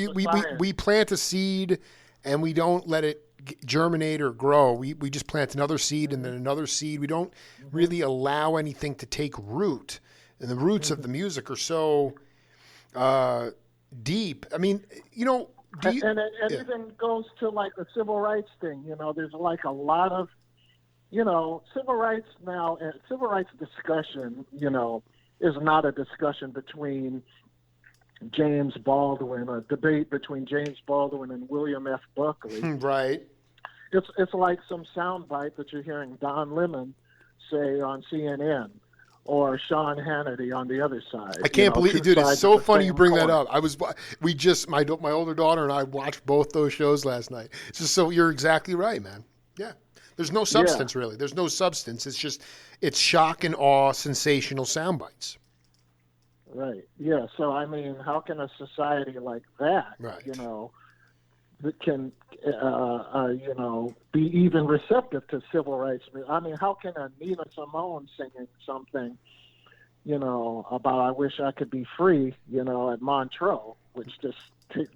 we plant a seed and we don't let it germinate or grow. We just plant another seed and then another seed. We don't really allow anything to take root, and the roots of the music are so deep. I mean, it even goes to like the civil rights thing. There's like a lot of, civil rights now, and civil rights discussion, is not a discussion between James Baldwin, a debate between James Baldwin and William F. Buckley. Right. It's like some soundbite that you're hearing Don Lemon say on CNN, or Sean Hannity on the other side. I can't believe, dude, it's so funny you bring that up. My older daughter and I watched both those shows last night. It's just you're exactly right, man. Yeah. There's no substance, really. There's no substance. It's shock and awe, sensational sound bites. Right. Yeah. So, I mean, how can a society like that, right. That can, be even receptive to civil rights? I mean, how can a Nina Simone singing something, about "I wish I could be free," at Montreux, which just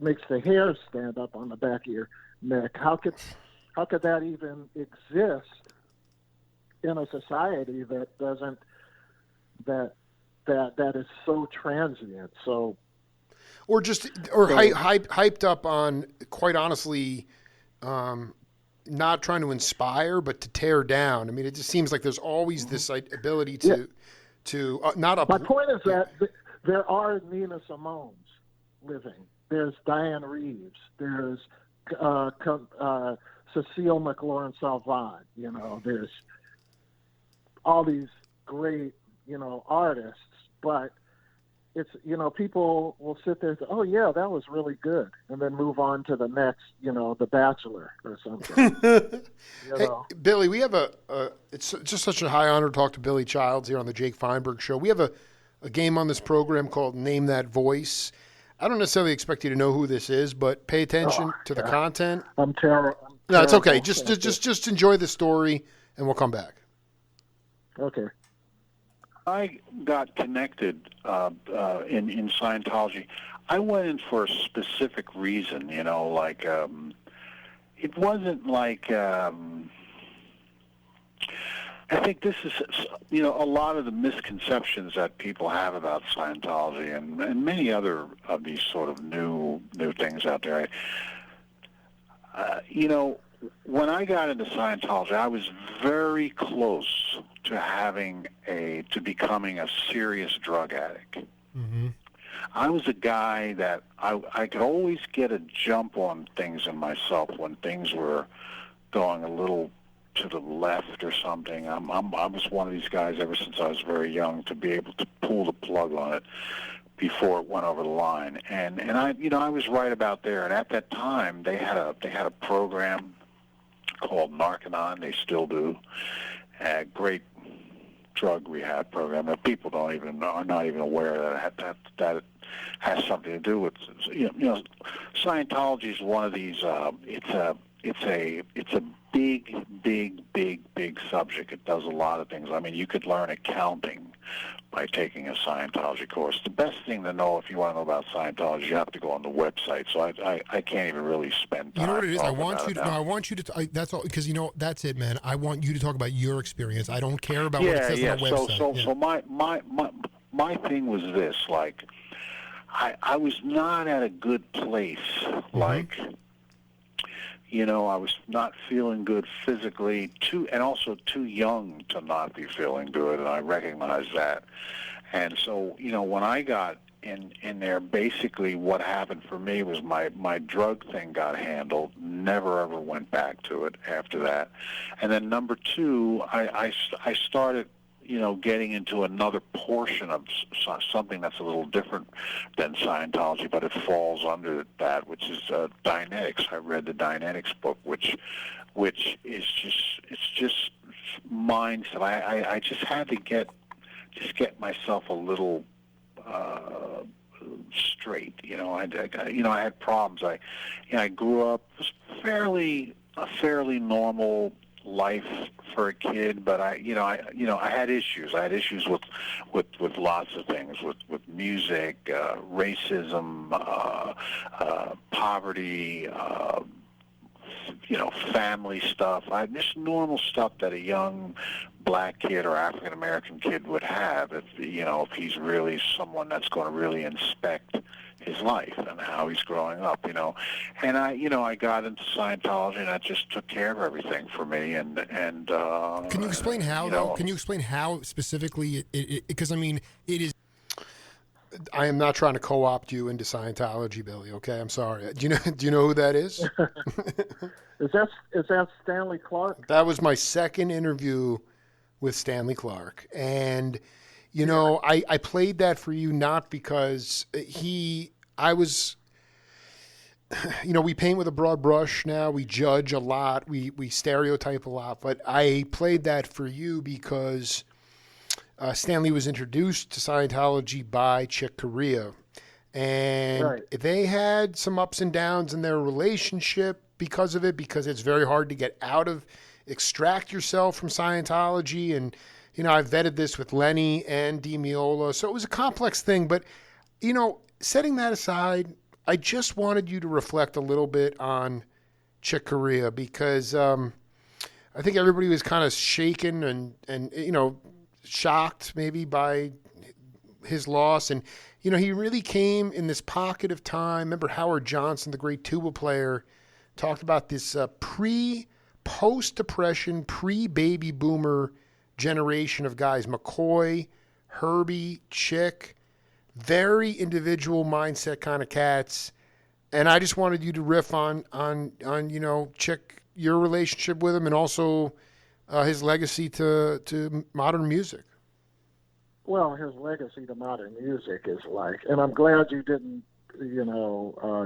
makes the hair stand up on the back of your neck? How could that even exist in a society that doesn't that is so transient? So. Hyped up on, quite honestly, not trying to inspire, but to tear down. I mean, it just seems like there's always this ability to not up. My point is that there are Nina Simones living. There's Diane Reeves. There's Cecile McLaurin-Salvant. There's all these great, artists, but it's, people will sit there and say, "Oh yeah, that was really good," and then move on to the next, The Bachelor or something. Hey, Billy, we have it's just such a high honor to talk to Billy Childs here on the Jake Feinberg Show. We have a game on this program called Name That Voice. I don't necessarily expect you to know who this is, but pay attention to the content. I'm terrible. No, it's okay. Just enjoy the story, and we'll come back. Okay. I got connected in Scientology, I went in for a specific reason. Like it wasn't like. I think this is, a lot of the misconceptions that people have about Scientology and many other of these sort of new things out there. When I got into Scientology, I was very close to becoming a serious drug addict. Mm-hmm. I was a guy that I could always get a jump on things in myself when things were going a little to the left or something. I was one of these guys ever since I was very young to be able to pull the plug on it before it went over the line. And I was right about there. And at that time, they had a program called Narconon. They still do. A great drug rehab program that people are not even aware that it has something to do with. Scientology is one of these. It's a big subject. It does a lot of things. I mean, you could learn accounting by taking a Scientology course. The best thing to know if you want to know about Scientology, you have to go on the website. So I can't even really spend time. You know what it is? I want you to. That's all, because that's it, man. I want you to talk about your experience. I don't care about what it says on the website. So my thing was this: like, I was not at a good place. Mm-hmm. Like, I was not feeling good physically, and also too young to not be feeling good, and I recognized that. And so, when I got in there, basically what happened for me was my drug thing got handled, never ever went back to it after that. And then number two, I started getting into another portion of something that's a little different than Scientology, but it falls under that, which is Dianetics. I read the Dianetics book, which is just mindset. I just had to get myself a little straight. I had problems. I grew up, it was a fairly normal life for a kid, but I had issues. I had issues with lots of things, with music, racism, poverty, family stuff. Just normal stuff that a young black kid or African American kid would have if he's really someone that's going to really inspect his life and how he's growing up, and I got into Scientology, and that just took care of everything for me. And can you explain how though? Can you explain how specifically it because I mean it is. I am not trying to co-opt you into Scientology, Billy. Okay, I'm sorry. Do you know who that is? Is that Stanley Clark? That was my second interview with Stanley Clark, and I played that for you not because I was, we paint with a broad brush now. We judge a lot. We stereotype a lot. But I played that for you because Stanley was introduced to Scientology by Chick Corea. And they had some ups and downs in their relationship because of it, because it's very hard to extract yourself from Scientology. And, I've vetted this with Lenny and DiMeola. So it was a complex thing. But, setting that aside, I just wanted you to reflect a little bit on Chick Corea because I think everybody was kind of shaken and shocked maybe by his loss. And, he really came in this pocket of time. Remember Howard Johnson, the great tuba player, talked about this post-depression, pre-baby boomer generation of guys, McCoy, Herbie, Chick, very individual mindset kind of cats. And I just wanted you to riff on Chick, your relationship with him, and also his legacy to modern music. Well, his legacy to modern music is like, and I'm glad you didn't,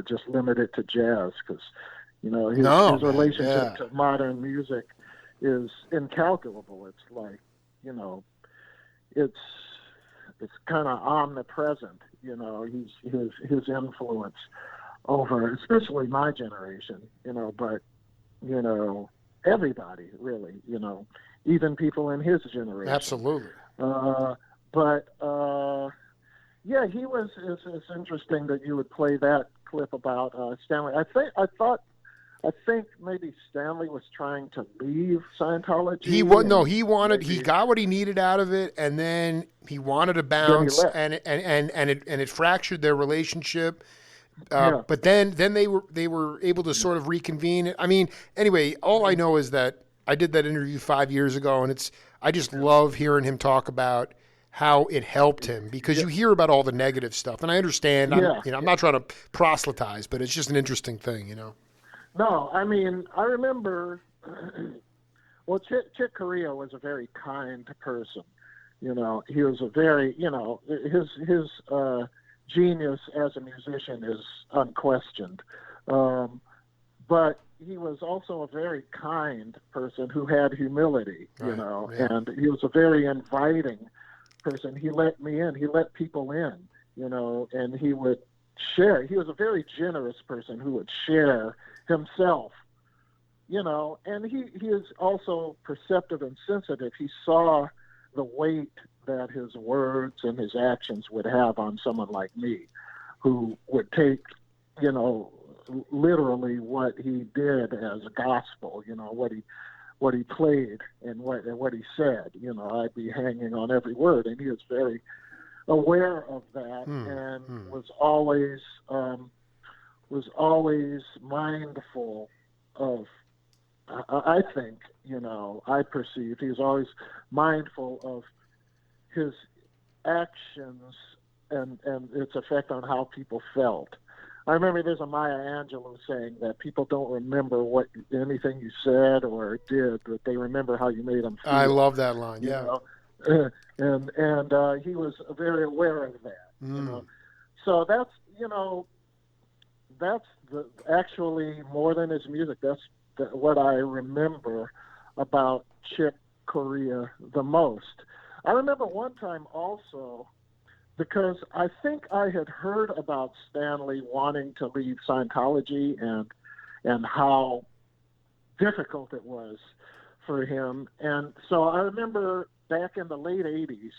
just limit it to jazz, because, his relationship to modern music is incalculable. It's like, it's kind of omnipresent. His influence over, especially my generation. But everybody really. Even people in his generation. Absolutely. but yeah, he was. It's interesting that you would play that clip about Stanley. I think maybe Stanley was trying to leave Scientology. He got what he needed out of it, and then he wanted to bounce, and it fractured their relationship. But then they were able to sort of reconvene. I mean, anyway, all I know is that I did that interview 5 years ago, and I just love hearing him talk about how it helped him, because you hear about all the negative stuff, and I understand. I'm not trying to proselytize, but it's just an interesting thing, you know. No, I mean, I remember. Well, Chick Corea was a very kind person. You know, he was a very, you know, his genius as a musician is unquestioned, but he was also a very kind person who had humility. You know, and he was a very inviting person. He let me in. He let people in. You know, and he would share. He was a very generous person who would share himself, you know, and he is also perceptive and sensitive. He saw the weight that his words and his actions would have on someone like me, who would take, you know, literally what he did as gospel, you know, what he played and what he said. You know, I'd be hanging on every word, and he was very aware of that and was always mindful of, I think, you know, I perceived he was always mindful of his actions and its effect on how people felt. I remember there's a Maya Angelou saying that people don't remember anything you said or did, but they remember how you made them feel. I love that line, yeah. You know? And he was very aware of that. You know? So that's, you know, that's actually more than his music. That's what I remember about Chick Corea the most. I remember one time also, because I think I had heard about Stanley wanting to leave Scientology and how difficult it was for him. And so I remember back in the late 80s,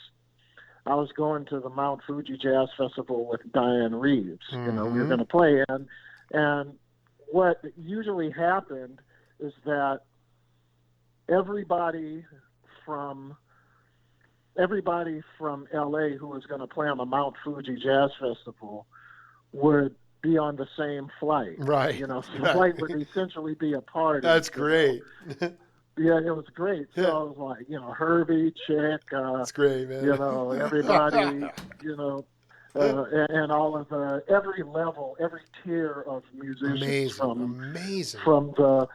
I was going to the Mount Fuji Jazz Festival with Diane Reeves. You know, we were going to play, and what usually happened is that everybody from LA who was going to play on the Mount Fuji Jazz Festival would be on the same flight. Right. You know, so the flight would essentially be a party. That's great. Yeah, it was great. So I was like, you know, Herbie, Chick, that's great, man. You know, everybody, you know, and all of every level, every tier of musicians, amazing, from the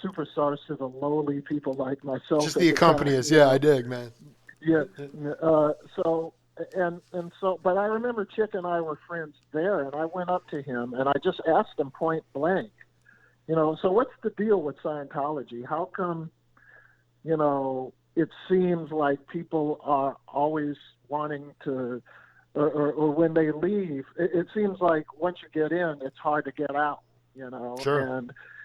superstars to the lowly people like myself. Just the accompanist, yeah, I dig, man. Yeah. But I remember Chick and I were friends there, and I went up to him and I just asked him point blank, you know, so what's the deal with Scientology? How come, you know, it seems like people are always wanting to, or when they leave, it seems like once you get in, it's hard to get out, you know. Sure.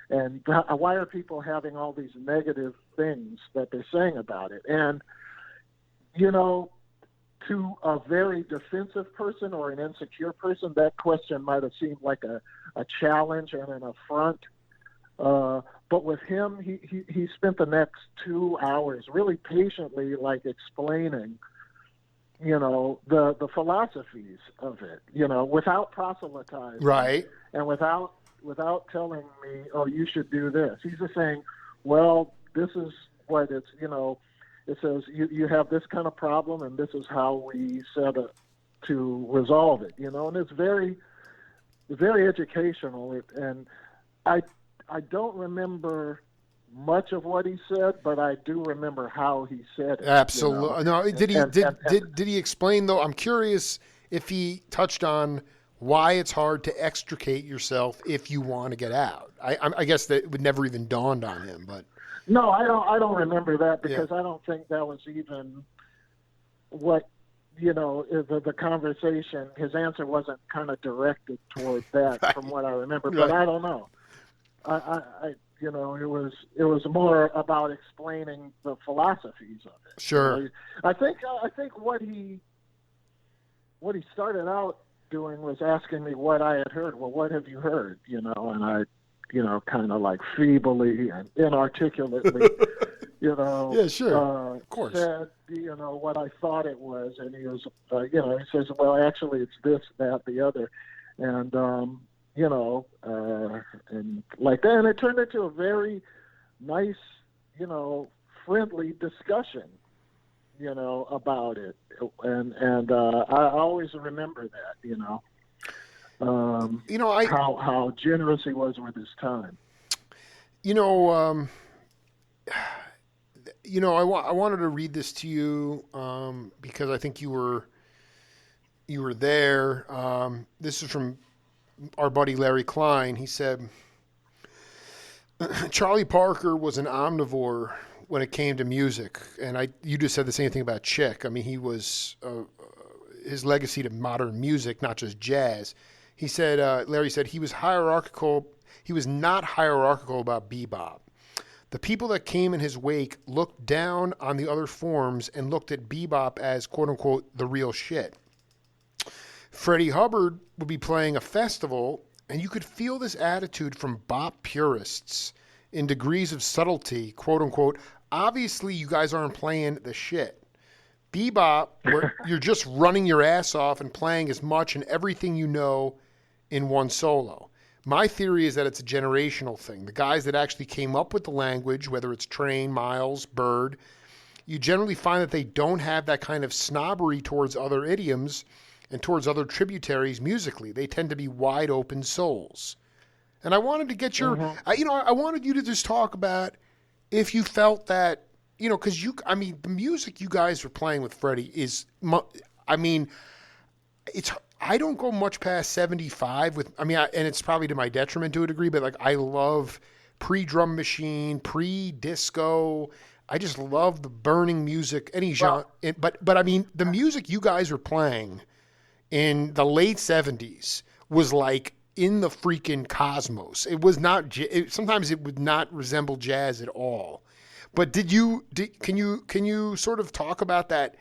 And why are people having all these negative things that they're saying about it? And, you know, to a very defensive person or an insecure person, that question might have seemed like a challenge and an affront. But with him, he spent the next 2 hours really patiently, like, explaining, you know, the philosophies of it, you know, without proselytizing. Right. And without telling me, oh, you should do this. He's just saying, well, this is what it's, you know, it says you have this kind of problem, and this is how we set it to resolve it, you know, and it's very, very educational. And I don't remember much of what he said, but I do remember how he said it. Absolutely. You know? No, did he explain, though? I'm curious if he touched on why it's hard to extricate yourself if you want to get out. I guess that would never even dawned on him, but. No, I don't remember that, because I don't think that was even what, you know, the conversation. His answer wasn't kind of directed toward that, right, from what I remember. But I don't know. You know, it was more about explaining the philosophies of it. Sure. You know, I think what he started out doing was asking me what I had heard. Well, what have you heard? You know, and I, you know, kind of like feebly and inarticulately, you know, Yeah, sure. Of course. said, you know, what I thought it was, and he was, you know, he says, well, actually, it's this, that, the other, and you know, and like that, and it turned into a very nice, you know, friendly discussion, you know, about it, and I always remember that, you know, You know, how generous he was with his time. You know, I wanted to read this to you because I think you were there. This is from our buddy Larry Klein. He said, Charlie Parker was an omnivore when it came to music, and you just said the same thing about Chick. I mean, he was his legacy to modern music, not just jazz. He said, Larry said he was hierarchical. He was not hierarchical about bebop. The people that came in his wake looked down on the other forms and looked at bebop as, quote unquote, the real shit. Freddie Hubbard would be playing a festival, and you could feel this attitude from bop purists in degrees of subtlety, quote unquote. Obviously, you guys aren't playing the shit. Bebop, where you're just running your ass off and playing as much and everything you know in one solo. My theory is that it's a generational thing. The guys that actually came up with the language, whether it's Train, Miles, Bird, you generally find that they don't have that kind of snobbery towards other idioms and towards other tributaries musically. They tend to be wide open souls. And I wanted to get your, I wanted you to just talk about if you felt that, you know, because the music you guys were playing with Freddie is, I don't go much past 75 and it's probably to my detriment to a degree, but like I love pre-drum machine, pre-disco. I just love the burning music, any genre. But I mean, the music you guys were playing in the late 70s was like in the freaking cosmos. It was not, sometimes it would not resemble jazz at all. But can you sort of talk about that?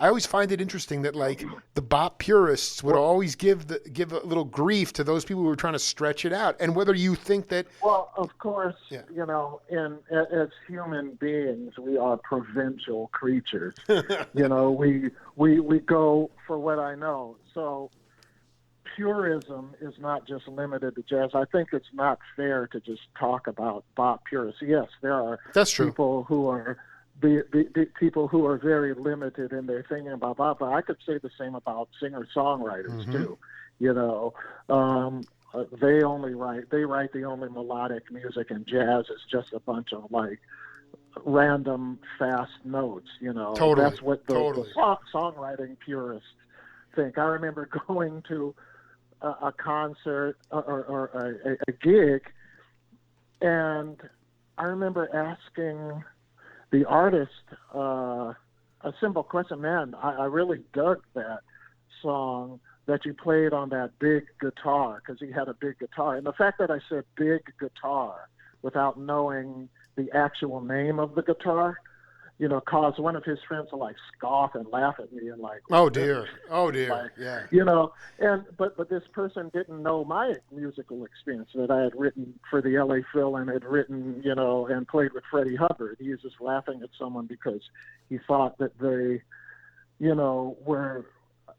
I always find it interesting that like the bop purists would always give a little grief to those people who were trying to stretch it out. And whether you think that, well, of course, you know, as human beings, we are provincial creatures. You know, we go for what I know. So purism is not just limited to jazz. I think it's not fair to just talk about bop purists. Yes, there are people who are people who are very limited in their thinking about bop. But I could say the same about singer-songwriters too. You know, they write the only melodic music, and jazz is just a bunch of like random fast notes. You know, that's what the songwriting purists think. I remember going to a concert or a gig, and I remember asking the artist a simple question. Man, I really dug that song that you played on that big guitar, because he had a big guitar. And the fact that I said big guitar without knowing the actual name of the guitar, you know, caused one of his friends to like scoff and laugh at me and like, oh dear, like, yeah, you know, and but this person didn't know my musical experience, that I had written for the LA Phil and had written, you know, and played with Freddie Hubbard. He was just laughing at someone because he thought that they, you know, were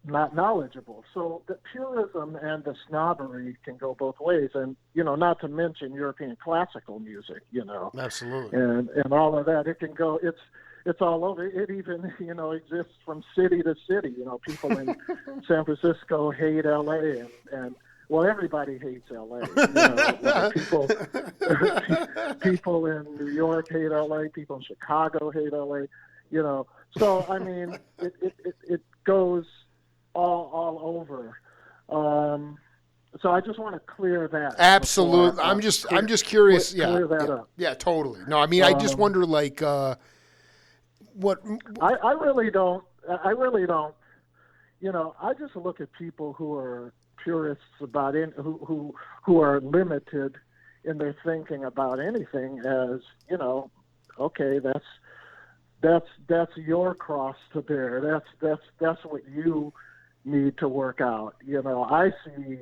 not knowledgeable. So the purism and the snobbery can go both ways, and you know, not to mention European classical music, you know, absolutely, and all of that. It can go. It's all over. It even, you know, exists from city to city. You know, people in San Francisco hate LA, and well, everybody hates LA. You know, like people in New York hate LA. People in Chicago hate LA. You know, so I mean, it goes all over. So I just want to clear that. Absolutely. I'm just curious. Clear that up. Yeah, totally. No, I mean, I just wonder, like, what? I really don't. You know, I just look at people who are purists about who are limited in their thinking about anything as, okay, that's your cross to bear. That's what you need to work out. I see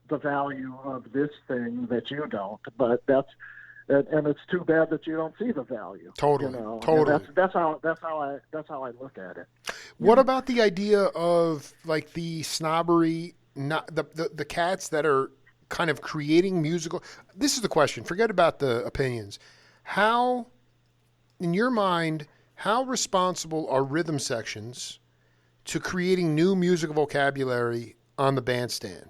the value of this thing that you don't, but and it's too bad that you don't see the value. Totally. And that's how I look at it. What about the idea of like the snobbery, not the cats that are kind of creating musical? This is the question. Forget about the opinions. How, in your mind, how responsible are rhythm sections to creating new musical vocabulary on the bandstand?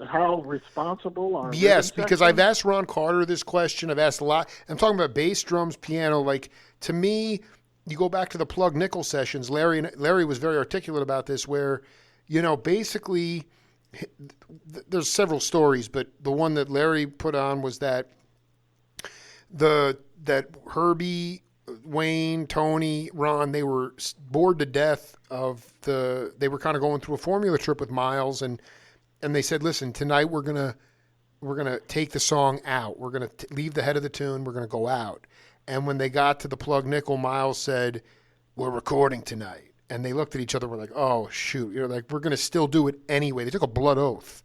How responsible are Yes, rhythm because sections? I've asked Ron Carter this question. I've asked a lot. I'm talking about bass, drums, piano. Like, to me, you go back to the Plug Nickel sessions. Larry was very articulate about this, where, basically, there's several stories, but the one that Larry put on was that that Herbie, Wayne, Tony, Ron, they were bored to death of they were kind of going through a formula trip with Miles, and they said, listen, tonight we're gonna take the song out. We're gonna leave the head of the tune. We're gonna go out. And when they got to the Plug Nickel, Miles said, we're recording tonight. And they looked at each other and were like, oh, shoot. Like, we're gonna still do it anyway. They took a blood oath.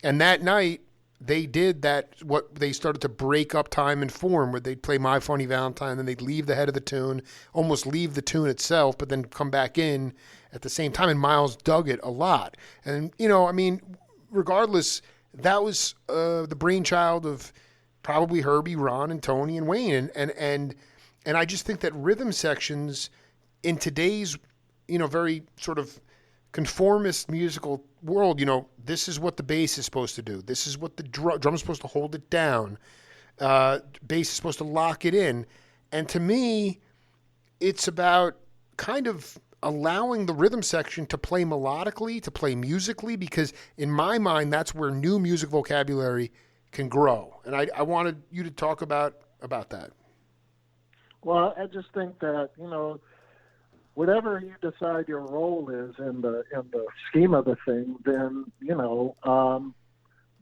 And that night, they did that, what they started to break up time and form, where they'd play My Funny Valentine, then they'd leave the head of the tune, almost leave the tune itself, but then come back in at the same time. And Miles dug it a lot. And, regardless, that was the brainchild of probably Herbie, Ron, and Tony, and Wayne. And I just think that rhythm sections in today's, very sort of conformist musical world, this is what the bass is supposed to do. This is what the drum is supposed to hold it down. Bass is supposed to lock it in. And to me, it's about kind of allowing the rhythm section to play melodically, to play musically, because in my mind, that's where new music vocabulary can grow. And I wanted you to talk about that. Well, I just think that, whatever you decide your role is in the scheme of the thing, then,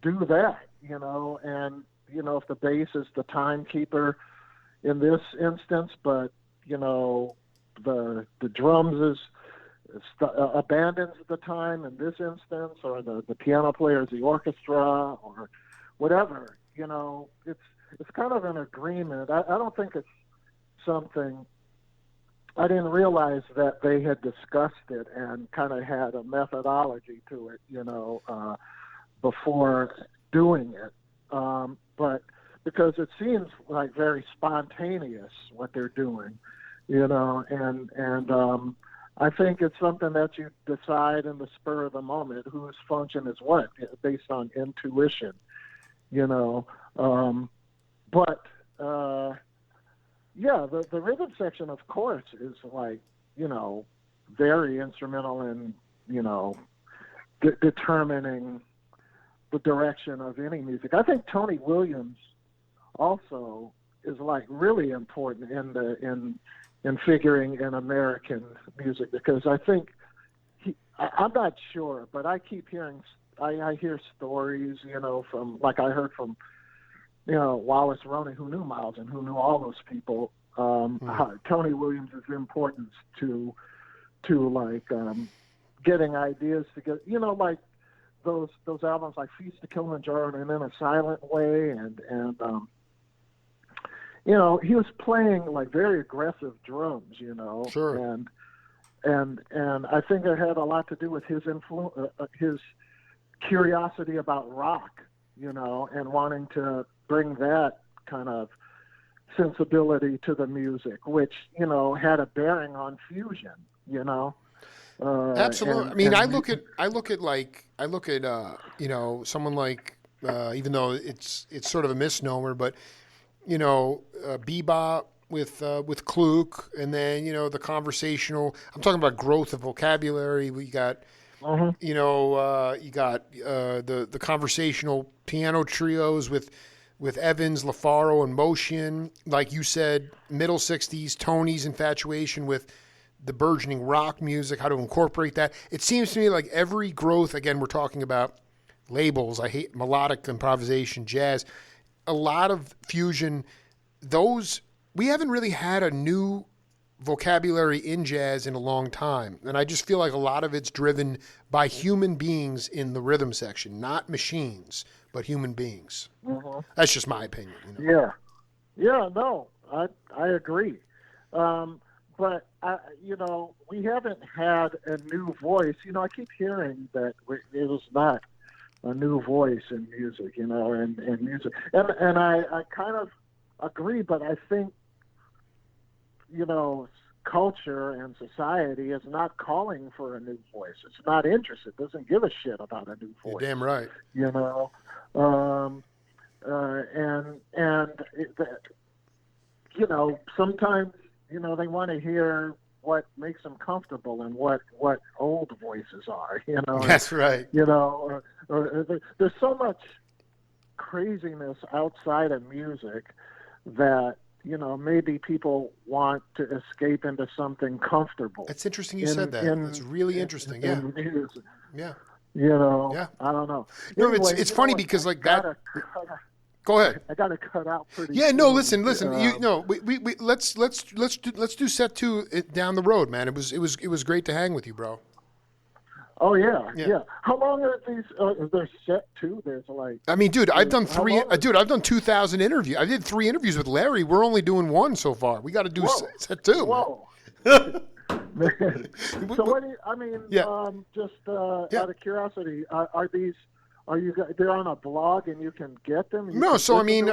do that, and, if the bass is the timekeeper in this instance, but, the drums abandons the time in this instance, or the piano player is the orchestra, or whatever, it's kind of an agreement. I don't think it's something. I didn't realize that they had discussed it and kind of had a methodology to it, before doing it. But because it seems like very spontaneous what they're doing, and I think it's something that you decide in the spur of the moment, whose function is what, based on intuition, but yeah, the rhythm section, of course, is like, very instrumental in, determining the direction of any music. I think Tony Williams also is like really important in figuring in American music, because I think I'm not sure, but I keep hearing, I hear stories, from, like I heard from, Wallace Roney, who knew Miles and who knew all those people, Tony Williams' importance to like getting ideas to get, like those albums like Feast of Kilimanjaro and In a Silent Way, and he was playing like very aggressive drums, Sure. and I think it had a lot to do with his his curiosity about rock, and wanting to bring that kind of sensibility to the music, which, had a bearing on fusion, Absolutely. I mean, I look at someone like, even though it's sort of a misnomer, but, bebop with Kluk, and then, the conversational, I'm talking about growth of vocabulary. We got, you got the conversational piano trios with Evans, LaFaro, and Motion. Like you said, middle 60s, Tony's infatuation with the burgeoning rock music, how to incorporate that. It seems to me like every growth, again, we're talking about labels. I hate melodic improvisation, jazz. A lot of fusion. We haven't really had a new vocabulary in jazz in a long time. And I just feel like a lot of it's driven by human beings in the rhythm section, not machines, but human beings. Mm-hmm. That's just my opinion. Yeah, no, I agree. But, we haven't had a new voice. I keep hearing that it was not a new voice in music, and music. And I kind of agree, but I think, culture and society is not calling for a new voice. It's not interested. Doesn't give a shit about a new voice. You're damn right. Sometimes, they want to hear what makes them comfortable and what old voices are, That's right. Or there's so much craziness outside of music that, maybe people want to escape into something comfortable. It's interesting you said that. It's really interesting. Yeah. Yeah. Yeah. I don't know. No, anyway, it's funny because like that. Go ahead. I got to cut out pretty. Yeah, soon. no, listen. We let's do set 2 down the road, man. It was great to hang with you, bro. Oh yeah. How long are these? Is there set 2? There's like. I mean, dude, I've done 3. Dude, I've done 2,000 interviews. I did 3 interviews with Larry. We're only doing 1 so far. We got to do set 2. Whoa. Man. So what do you? I mean, just out of curiosity, are these? Are you guys? They're on a blog and you can get them. No, so I mean,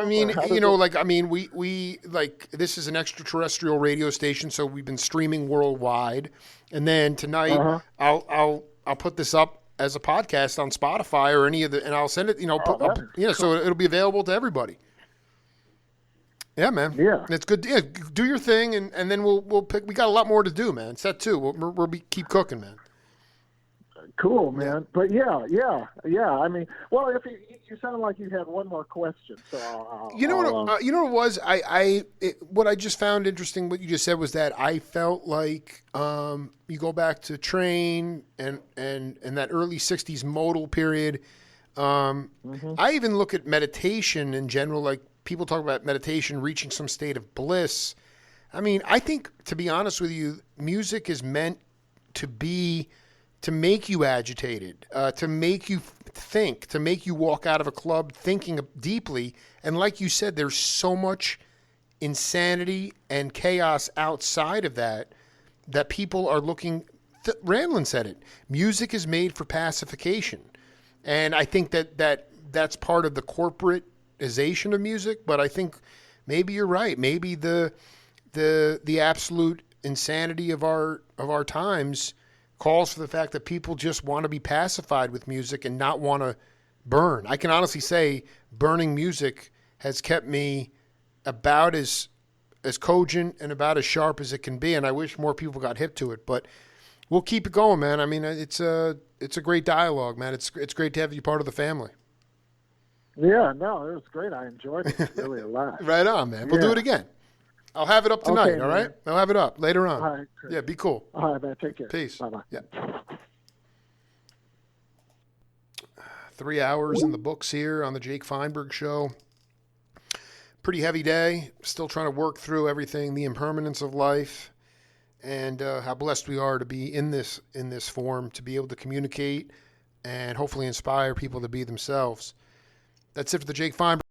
we like this is an extraterrestrial radio station, so we've been streaming worldwide, and then tonight I'll put this up as a podcast on Spotify or any of the, and I'll send it. Cool. So it'll be available to everybody. Yeah, man. Yeah, it's good. Yeah, do your thing, and then we'll pick. We got a lot more to do, man. Set 2. We'll keep cooking, man. Cool, man. But yeah. I mean, well, if you sounded like you had one more question, so I'll what it was? What I just found interesting. What you just said was that I felt like you go back to Train and that early '60s modal period. I even look at meditation in general. Like people talk about meditation, reaching some state of bliss. I mean, I think, to be honest with you, music is meant to make you agitated, to make you think, to make you walk out of a club thinking deeply. And like you said, there's so much insanity and chaos outside of that people are looking. Ramlin said it. Music is made for pacification. And I think that's part of the corporatization of music. But I think maybe you're right. Maybe the absolute insanity of our times calls for the fact that people just want to be pacified with music and not want to burn. I can honestly say burning music has kept me about as cogent and about as sharp as it can be, and I wish more people got hip to it. But we'll keep it going, man. I mean, it's a great dialogue, man. It's great to have you part of the family. Yeah, no, it was great. I enjoyed it really a lot. Right on, man. We'll do it again. I'll have it up tonight, all right? I'll have it up later on. All right, great. Yeah, be cool. All right, man. Take care. Peace. Bye-bye. Yeah. 3 hours in the books here on the Jake Feinberg Show. Pretty heavy day. Still trying to work through everything, the impermanence of life, and how blessed we are to be in this form, to be able to communicate and hopefully inspire people to be themselves. That's it for the Jake Feinberg.